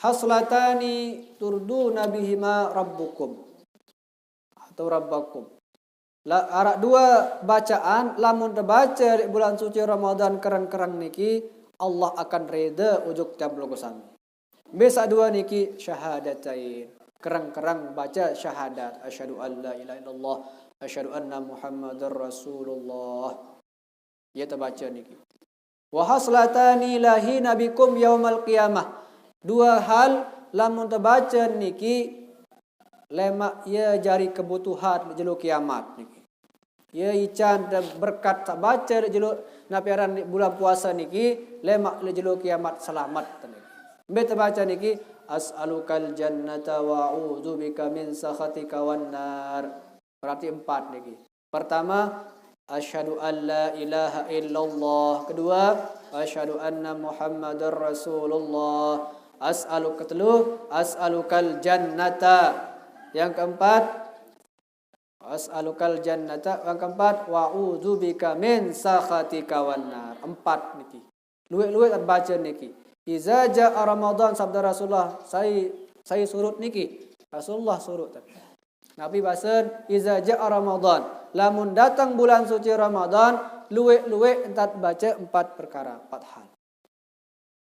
S1: Haslatani turduna bihima rabbukum atau rabbakum. Arak 2 bacaan lamun terbaca di bulan suci Ramadan kerang-kerang niki Allah akan reda ujuk jam logo sami. Besa 2 niki syahadatain. Kerang-kerang baca syahadat. Asyhadu an la ilaha illallah, asyhadu anna Muhammadar Rasulullah. Ya terbaca niki. Wa haslatani lahi nabikum yaumal qiyamah. 2 hal lamun terbaca niki lemak ya jari kebutuhan jelu kiamat niki. Ya ican berkat tak baca jelu napiaran bulan puasa niki lemak jelu kiamat selamat niki. Be terbaca niki as'alukal jannata wa a'udzubika min sakhatika wan nar. Berarti 4 niki. Pertama asyhadu an la ilaha illallah. Kedua asyhadu anna Muhammadar Rasulullah. As'alukal jannata. Yang keempat as'alukal jannata. Yang keempat wa'udzubika min sakhatika wan nar. 4 niki. Luwe-luwe baca niki. Iza jaa Ramadan sabda Rasulullah, saya surut niki. Rasulullah surut. Nabi bahasan iza jaa Ramadan, lamun datang bulan suci Ramadan, luwe-luwe entat baca 4 perkara, 4 hal.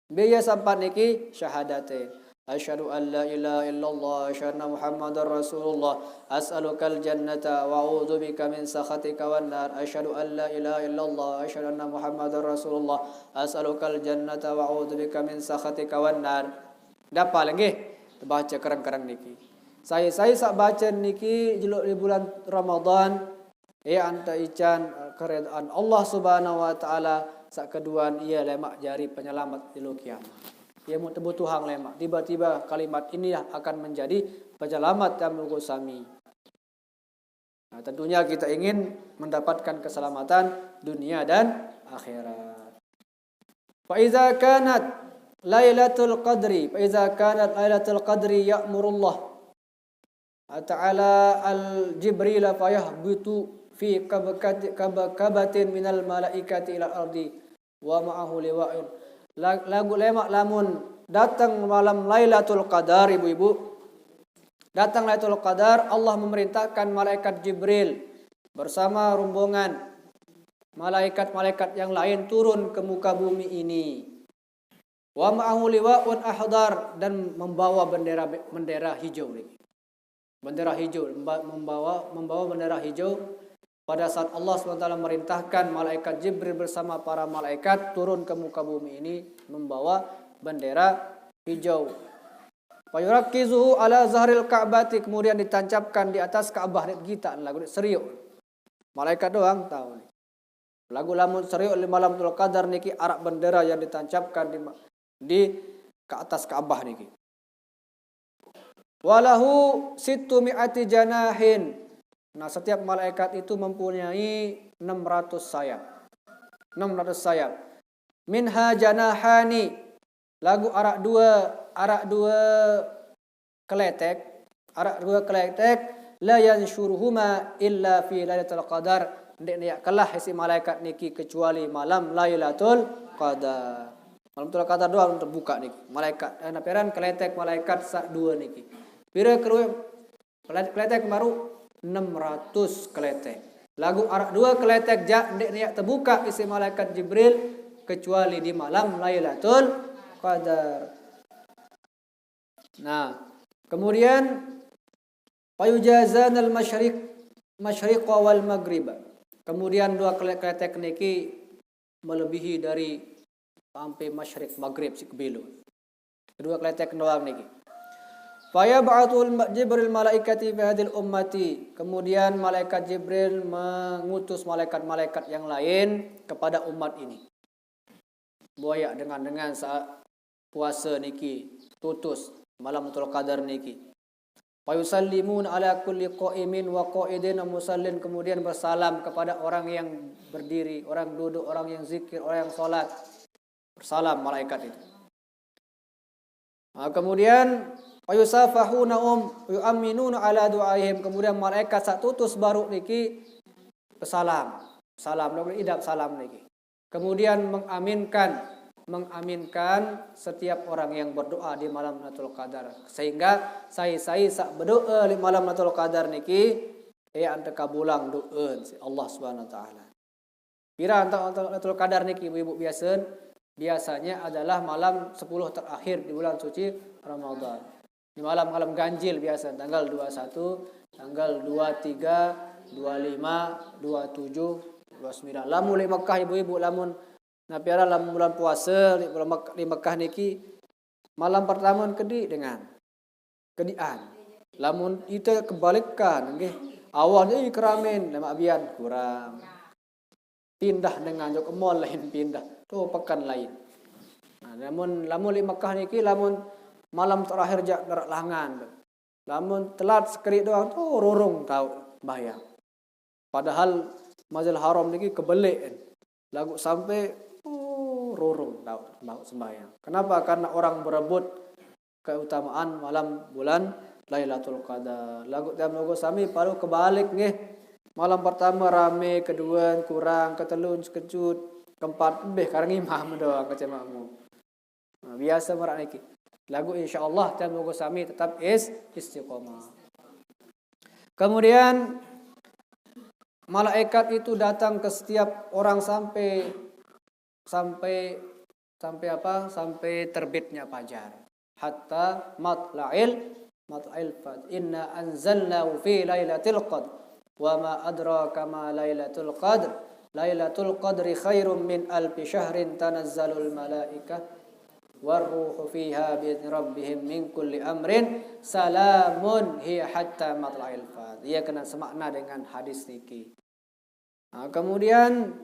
S1: Biaya sampat niki syahadatain. Asyhadu an la ilaha illallah, asyhadu anna Muhammadar Rasulullah, as'alukal jannata wa a'udzubika min sakhatika wan nar. Asyhadu an la ilaha illallah, asyhadu anna Muhammadar Rasulullah, as'alukal jannata wa a'udzubika min sakhatika wan nar. Dapat lagi baca kerang-kerang niki. Saya sak baca niki jeluk di bulan Ramadan ya anta ican keredaan Allah Subhanahu wa taala sak keduaan ia lemak jari penyelamat di kiamat. Ia mau tebut Tuhan lemak. Tiba-tiba kalimat ini akan menjadi penyelamat yang menggosami. Nah, tentunya kita ingin mendapatkan keselamatan dunia dan akhirat. Fa iza kanat lailatul qadri ya'murullah ta'ala al-jibril fayahbitu fi kabakabatin minal malaikati ila ardi wa ma'ahu liwa'un. Lagu lemak lamun datang malam Lailatul Qadar, ibu-ibu. Datang Lailatul Qadar, Allah memerintahkan malaikat Jibril bersama rombongan malaikat-malaikat yang lain turun ke muka bumi ini. Wa ma'ahu liwa'un ahdar, dan membawa bendera hijau ini. Bendera hijau, membawa bendera hijau. Pada saat Allah SWT merintahkan malaikat Jibril bersama para malaikat turun ke muka bumi ini membawa bendera hijau. Fayurakkizuhu ala zahril ka'bati, kemudian ditancapkan di atas Ka'bah kita lagu seriuk. Malaikat doang tahu nih. Lagu lamun seriuk malam Lailatul Qadar niki arak bendera yang ditancapkan di ke atas Ka'bah niki. Walahu 600 janahin. Nah, setiap malaikat itu mempunyai 600 sayap. 600 sayap. Minha janahani. Lagu arak dua keletek. Arak dua keletek. La yansyuruhuma illa fi lailatul qadar. Ndik kalah isi malaikat niki kecuali malam Lailatul Qadar. Malam Lailatul Qadar doang terbuka niki. Malaikat naperan keletek malaikat sak dua niki. Pira kerue keletek baru 600 keletek. Lagu arak dua keletek jak ndik terbuka isi malaikat Jibril kecuali di malam Lailatul Qadar. Nah, kemudian fayujazan al-masyriq wal maghrib. Kemudian dua keletek niki melebihi dari sampai masyriq maghrib si kebelu. Kedua keletek doang niki. Fayab'atul Jibril malaikati fi hadhil ummati. Kemudian malaikat Jibril mengutus malaikat-malaikat yang lain kepada umat ini. Boya dengan saat puasa niki tutus malam Lailatul Qadar niki. Fayusallimun ala kulli qa'imin wa qa'idin musallin. Kemudian bersalam kepada orang yang berdiri, orang duduk, orang yang zikir, orang yang salat. Bersalam malaikat itu. Kemudian fayusafahuna yu'minuna ala du'aihim. Kemudian malaikat sak tutus baru niki bersalam. Salam idap salam niki. Kemudian mengaminkan setiap orang yang berdoa di malam Lailatul Qadar. Sehingga saya sak berdoa di malam Lailatul Qadar niki anta kabulang doa si Allah Subhanahu wa taala. Kira Lailatul Qadar niki ibu biasanya adalah malam 10 terakhir di bulan suci Ramadan. Di malam-malam ganjil biasa tanggal 21, tanggal 23, 25, 27, 29. Lamun di Mekah ibu-ibu lamun napiara lamun bulan puasa di Mekah niki malam pertama kedian. Lamun itu kebalikan nggih. Awalnya keramen lama abian kurang. Pindah dengan jok mall lain pindah. Tuh pekan lain. Nah, lamun di Mekah niki lamun malam terakhir jak gerak langan. Lamun telat sekerik doang tuh rorong tahu bayang. Padahal Masjidil Haram niki kebelik. Lagu sampai rorong tahu sembahyang. Kenapa? Karena orang berebut keutamaan malam bulan Lailatul Qadar. Lagu tiap logo sami paru kebalik nggih. Malam pertama rame, kedua kurang, ketelun sekejut, keempat lebih karena imam doang kecemamu. Nah, biasa merak niki. Lagu insyaallah tiap logo sami tetap istiqomah. Kemudian malaikat itu datang ke setiap orang sampai terbitnya fajar. Hatta matla'il fajr. Inna anzalnahu fi lailatul qadr. Wa ma adraka ma lailatul qadr. Lailatul qadri khairum min alfi syahrin tanazzalul malaikah warruhu fiha bi'izni rabbihim min kulli amrin salamun hiya hatta matla'il fajr. Ia kena semakna dengan hadis niki. Nah, kemudian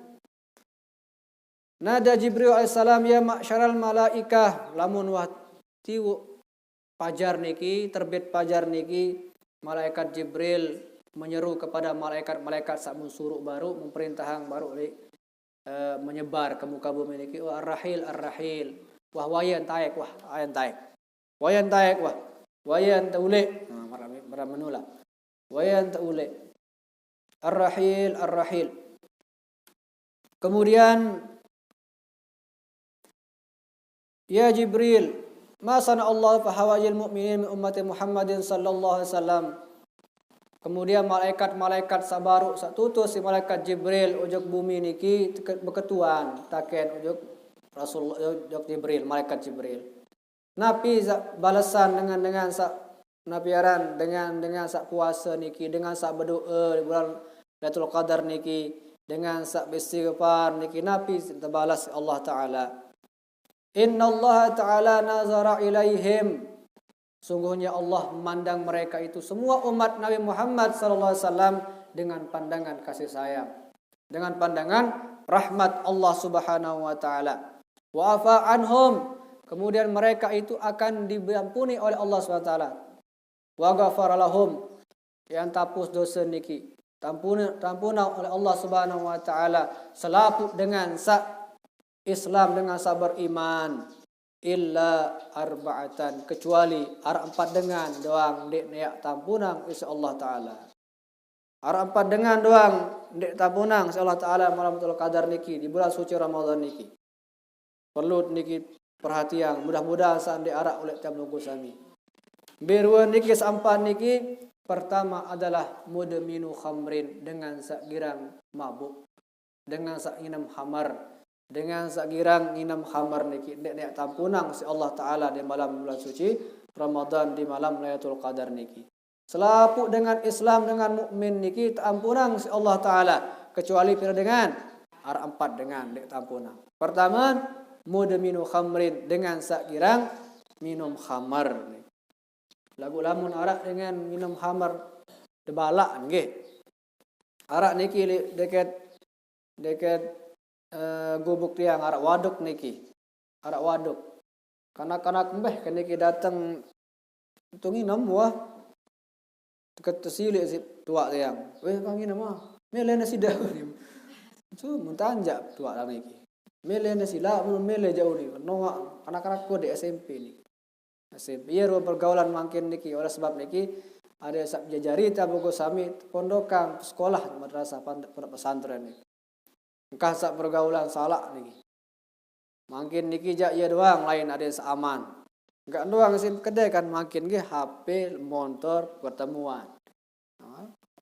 S1: nada Jibril alaihissalam ya ma'syaral malaikah lamun wahti fajar niki terbit fajar niki malaikat Jibril menyeru kepada malaikat-malaikat sak suruk baru memperintahkan baru menyebar ke muka bumi niki ar-rahil wah wayan taek wah wayan taule marah menula wayan taule ar-rahil kemudian ya Jibril ma sana Allah fa hawajil mu'minin min ummati Muhammadin sallallahu alaihi wasallam. Kemudian malaikat-malaikat sabaru satutus si malaikat Jibril ujug bumi niki beketuan taken ujug Rasul ujug Jibril malaikat Jibril. Napi balasan dengan sak nabiaran dengan sak puasa niki dengan sak berdoa di bulan Lailatul Qadar niki dengan sak istighfar niki napi terbalas Allah taala. Inna Allah Ta'ala nazara ilaihim. Sungguhnya Allah memandang mereka itu semua umat Nabi Muhammad SAW dengan pandangan kasih sayang, dengan pandangan rahmat Allah Subhanahu wa taala. Wa afa anhum. Kemudian mereka itu akan diampuni oleh Allah Subhanahu wa taala. Wa ghafara lahum. Yang tapus dosa niki. tampunau oleh Allah Subhanahu wa taala selaput dengan Islam dengan sabar iman illa arba'atan kecuali empat dengan doang dek neak tampunang insyaallah taala. Empat dengan doang dek tampunang insyaallah taala malam Lailatul Qadar niki di bulan suci Ramadan niki. Perlu niki perhatian mudah-mudahan saat diarak oleh tiap logo sami. Berwan niki sampan niki pertama adalah mudminu khamrin dengan sakgirang mabuk, dengan sak nginam khamar, dengan sakgirang nginam khamar niki nek tampunang si Allah taala di malam bulan suci Ramadan di malam Lailatul Qadar niki. Selaput dengan Islam dengan mukmin niki tampunang si Allah taala kecuali pira dengan empat dengan nek tampunang. Pertama mudminu khamrin dengan sakgirang minum khamar. Lagu lamun arak dengan minum khamar debalak nggih. Arak niki dekat gubuk tiang arak waduk niki. Arak waduk. Kanak-kanak mbeh kan niki datang tu nginam wah. Dekat tersilik si tua tiang. Weh kang nginam ah. Mele nasi dah ni. Tu muntanjak tua dah niki. Mele nasi lah mun mele jauh ni. Nongak anak-anak ko di SMP ni. SMP ya pergaulan makin niki oleh sebab niki ada jajari tabugo sami pondokan sekolah madrasah pondok pesantren ni. Engkah sak pergaulan salah niki. Makin niki jak ya doang lain ada seaman. Enggak doang sin kedai kan makin ge HP, motor, pertemuan.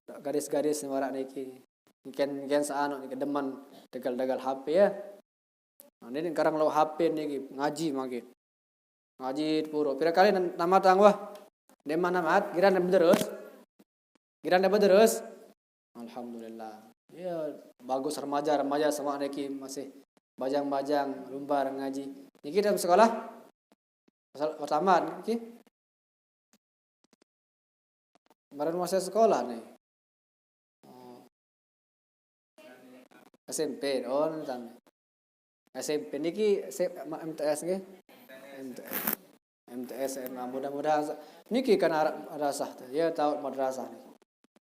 S1: Garis-garis marak niki. Mungkin saano niki demen degal-degal HP ya. Nah, ini sekarang lo HP niki ngaji makin. Ngaji puro. Pira kali nama tangwah. Deman namat, giran terus. Giran terus. Alhamdulillah. Ya bagus remaja sama niki masih bajang-bajang lumbar ngaji. Niki dalam sekolah pertama niki. Kemarin masih sekolah nih. SMP nonton. SMP niki MTS nggih. MTS mudah-mudahan niki kan madrasah ya tahu madrasah nih.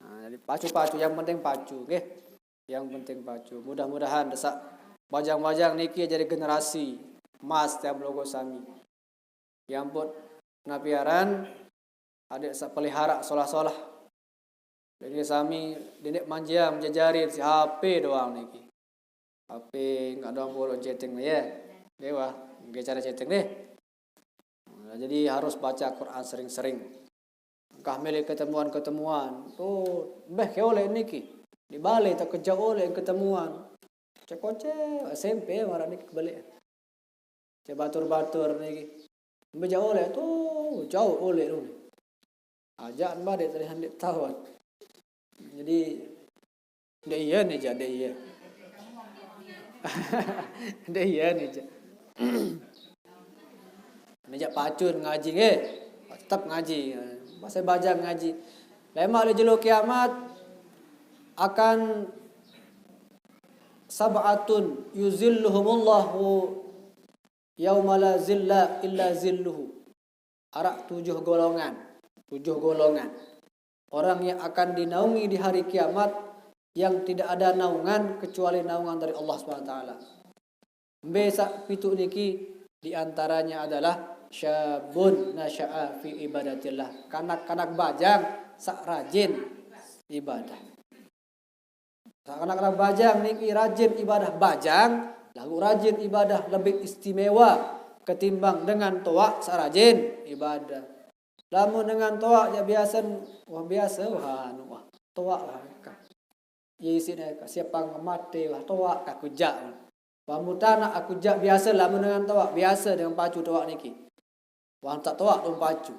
S1: Nah, jadi pacu-pacu yang penting pacu nggih. Yang penting pacu. Mudah-mudahan desak bajang-bajang niki jadi generasi emas tiap logo sami. Yang pun napiaran adik sak pelihara solah-solah. Jadi sami didik manja menjajari si HP doang niki. HP enggak doang boleh chatting ya. Dewa, nggak cara chatting deh. Nah, jadi harus baca Quran sering-sering. Engkah milih ketemuan-ketemuan. Tuh, mbeh ke oleh niki. Di balai tak kerja oleh ketemuan. Cek-cek SMP marah niki balik. Cek batur-batur niki. Beja oleh tuh jauh oleh tu. Ajak mbak dek tadi hendak tahu. Jadi dek iya nih jah dek iya. Dek iya nih jah. Nejak pacun ngaji ke, tetap ngaji. Masa bajang ngaji. Lema le jelo kiamat akan sab'atun yuzilluhumullahu yauma la zilla illa zilluhu. Arak 7 golongan. Orang yang akan dinaungi di hari kiamat yang tidak ada naungan kecuali naungan dari Allah SWT. Besak pitu niki di antaranya adalah syabun nasya'a fi ibadatillah. Kanak-kanak bajang sak rajin ibadah. Kanak-kanak bajang niki rajin ibadah bajang, lalu rajin ibadah lebih istimewa ketimbang dengan toa sak rajin ibadah. Lamun dengan toa ya biasa toa lah. Ya isine siapa ngemate wah toa aku jak. Pamutana aku jak biasa lamun dengan toa biasa dengan pacu toa niki. Wang tak toa dong pacu.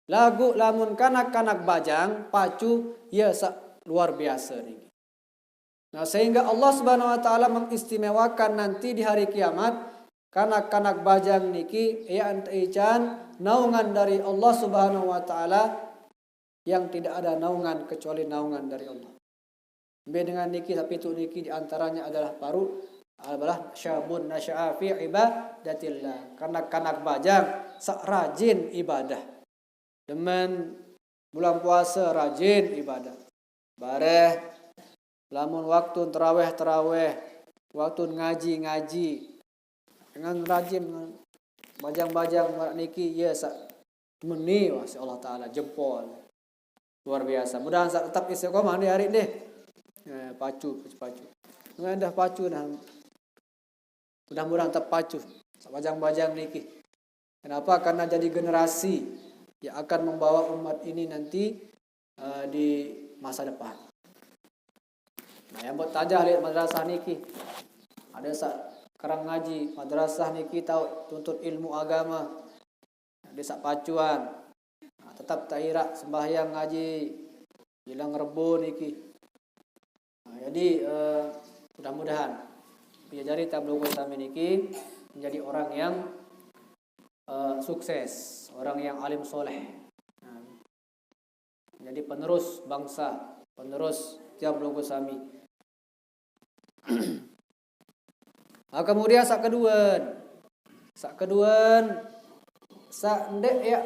S1: Lagu lamun kanak-kanak bajang pacu ya luar biasa niki. Nah sehingga Allah Subhanahu wa taala mengistimewakan nanti di hari kiamat kanak-kanak bajang niki ya antaican naungan dari Allah Subhanahu wa taala yang tidak ada naungan kecuali naungan dari Allah. Dengan niki tapi itu niki di antaranya adalah syabun nasya'a fi ibadatillah. Kanak-kanak bajang sak rajin ibadah. Demen bulan puasa rajin ibadah. Bareh Lamun waktu terawih, waktu ngaji, dengan rajin bajang-bajang niki ya sak meni wasi Allah taala jempol. Luar biasa. Mudah sak tetap istiqomah di hari deh. Pacu. Ngan dah pacu dah. Mudah-mudahan tetap pacu. Bajang-bajang niki. Kenapa? Karena jadi generasi yang akan membawa umat ini nanti di masa depan. Nah, yang buat tajah lihat madrasah niki. Ada sekarang ngaji, madrasah niki tahu tuntut ilmu agama. Ada sak pacuan. Nah, tetap tahirak sembahyang ngaji, hilang rebo niki. Nah, jadi mudah-mudahan jari tabligh kami niki menjadi orang yang sukses, orang yang alim soleh. Nah, menjadi penerus bangsa, penerus tabligh kami. Nah, kemudian sak kedua sak ndek ya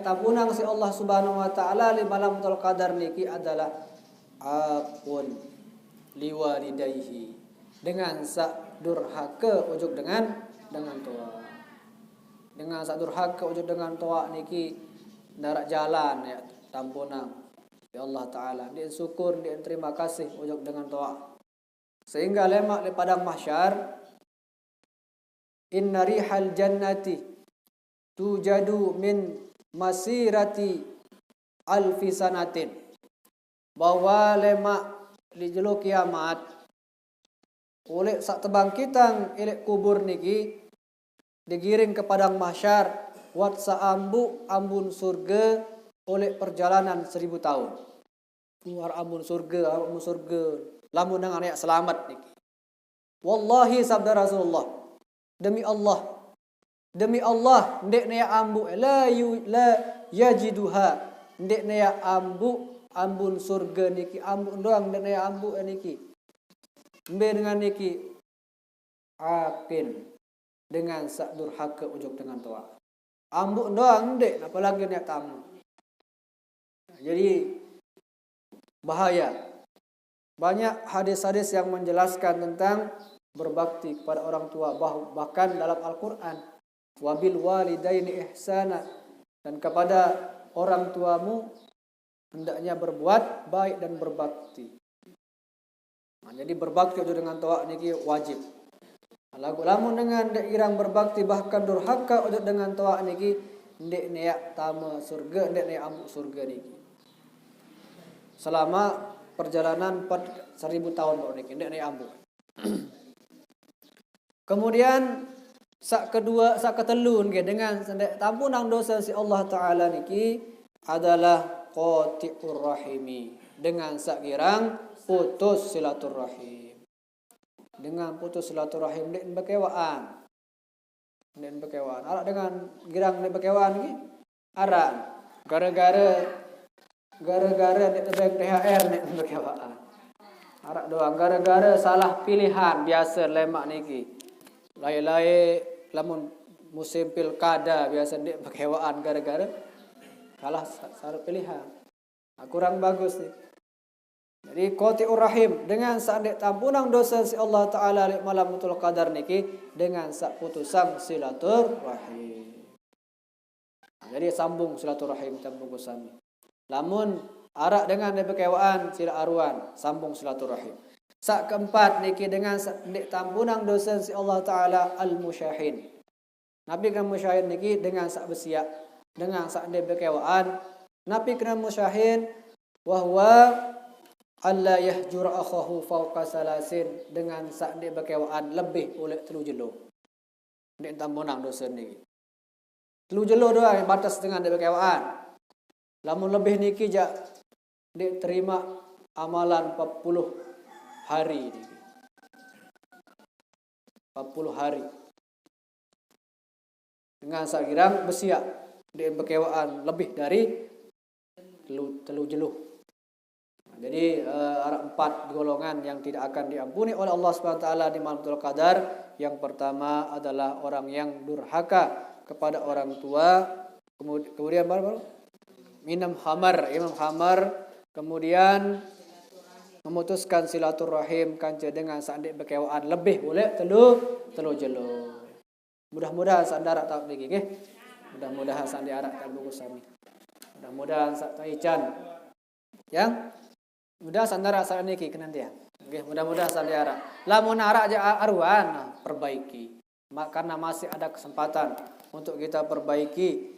S1: tampunang si Allah Subhanahu wa taala li malam tul qadar niki adalah aqun liwalidayhi, dengan sak durhaka ujuk dengan toa. Dengan sak durhaka ujuk dengan toa niki darat jalan ya tampunang ya Allah taala, dia syukur, dia terima kasih ujuk dengan toa. Sehingga lemak di padang mahsyar, inna rihal jannati tujadu min masirati alfi sanatin, bahwa lemak di jelo kiamat oleh sak tebangkitan ilek kubur niki digiring ke padang mahsyar wat saambu ambun surga oleh perjalanan 1000 tahun. Keluar ambun surga lamun nang anak selamat niki. Wallahi sabda Rasulullah, demi Allah ndek ne ambu la yajiduha, ndek ne ambun surga niki ambu doang, ndek ne ambu niki. Mbe dengan niki akin dengan sak durhaka ujuk dengan toa. Ambu doang ndek, apalagi nek tamu. Jadi bahaya. Banyak hadis-hadis yang menjelaskan tentang berbakti kepada orang tua, bahkan dalam Al-Qur'an, wabil walidaini ihsana, dan kepada orang tuamu hendaknya berbuat baik dan berbakti. Nah, jadi berbakti dengan toa niki wajib. Lamun dengan dek irang berbakti bahkan durhaka dengan toa niki ndek neak tama surga, ndek neak amuk surga niki. Selama perjalanan 1000 tahun baru niki ndek neak amuk. Kemudian sak ketelu nggih dengan sendek tampunang dosa si Allah taala niki adalah qati'ur rahimi, dengan sak girang putus silaturahim. Dengan putus silaturahim ndek bekewaan. Arak dengan girang ndek bekewaan iki arak gara-gara ndek tebeng THR ndek bekewaan. Arak doang gara-gara salah pilihan biasa lemak niki. Lai-lai lamun musim pilkada biasa ndek bekewaan gara-gara salah pilihan. Nah, kurang bagus nih. Jadi qati'ur rahim, dengan sak tampunang dosa si Allah taala li malamatul qadar niki dengan sak putusang silaturahim. Nah, jadi sambung silaturahim tambung sami. Lamun arak dengan bekewaan sila aruan sambung silaturahim. Sak keempat niki dengan tampunang dosa si Allah taala al-musyahin. Nabi kan musyahin niki dengan sak besia, dengan sak bekewaan. Nabi kena musyahin wahwa alla yahjur akhahu fawqa salasin, dengan sak ndek bekewaan lebih oleh 3 jelo. Ndek tampunang dosa niki. 3 jelo doang yang batas dengan ndek bekewaan. Lamun lebih niki jak ndek terima amalan 40 hari niki. 40 hari. Dengan sak girang besia ndek bekewaan lebih dari 3 jelo. Jadi ada 4 golongan yang tidak akan diampuni oleh Allah Subhanahu wa taala di Lailatul Qadar. Yang pertama adalah orang yang durhaka kepada orang tua, kemudian minum khamar, kemudian memutuskan silaturahim kanca dengan sandik berkewaan lebih boleh telu jelo. Mudah-mudahan sandara tak niki nggih. Mudah-mudahan sandara tak buku sami. Mudah-mudahan sak taichan. Yang mudah sandara sak niki kenantian. Nggih, mudah-mudahan sandara. Lamun arak aja arwan perbaiki. Karena masih ada kesempatan untuk kita perbaiki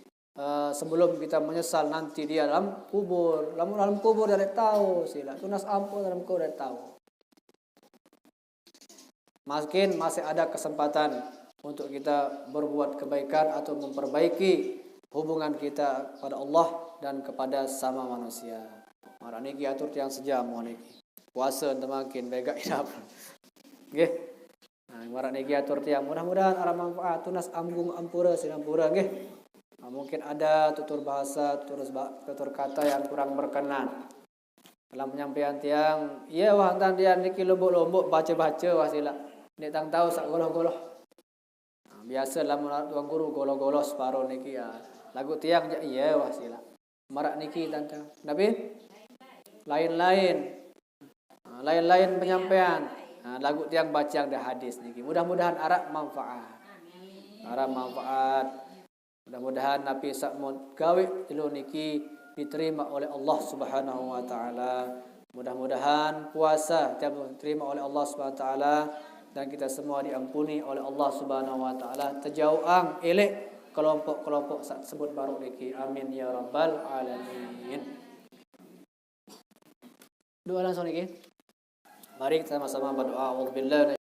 S1: sebelum kita menyesal nanti dia dalam kubur. Dalam kubur dia tahu sila. Tunas ampun dalam kubur dia tahu. Mungkin masih ada kesempatan untuk kita berbuat kebaikan atau memperbaiki hubungan kita kepada Allah dan kepada sama manusia. Mara niki atur tiang sejam niki. Puasa temakin bega idap. Nggih. Nah, mara niki atur tiang mudah-mudahan arah manfaat tunas ambung ampura sinampura nggih. Mungkin ada tutur bahasa, tutur kata yang kurang berkenan dalam penyampaian tiang. Iya wah tang dia niki lombok-lombok baca-baca wah sila. Nek tang tahu sak goloh-goloh. Nah, biasa lamun tuang guru goloh-goloh separo niki ya. Lagu tiang ja iya wah sila. Marak niki tang. Nabi lain-lain. Nah, lain-lain penyampaian. Nah, lagu tiang baca yang dah hadis niki. Mudah-mudahan arak manfaat. Arak manfaat. Mudah-mudahan napi sakmun gawe telu niki diterima oleh Allah Subhanahu wa taala. Mudah-mudahan puasa diterima oleh Allah Subhanahu wa taala dan kita semua diampuni oleh Allah Subhanahu wa taala. Terjauhang elek kelompok-kelompok sebut baru niki. Amin ya rabbal alamin. Doa langsung niki. Mari kita sama-sama berdoa. Auzubillahi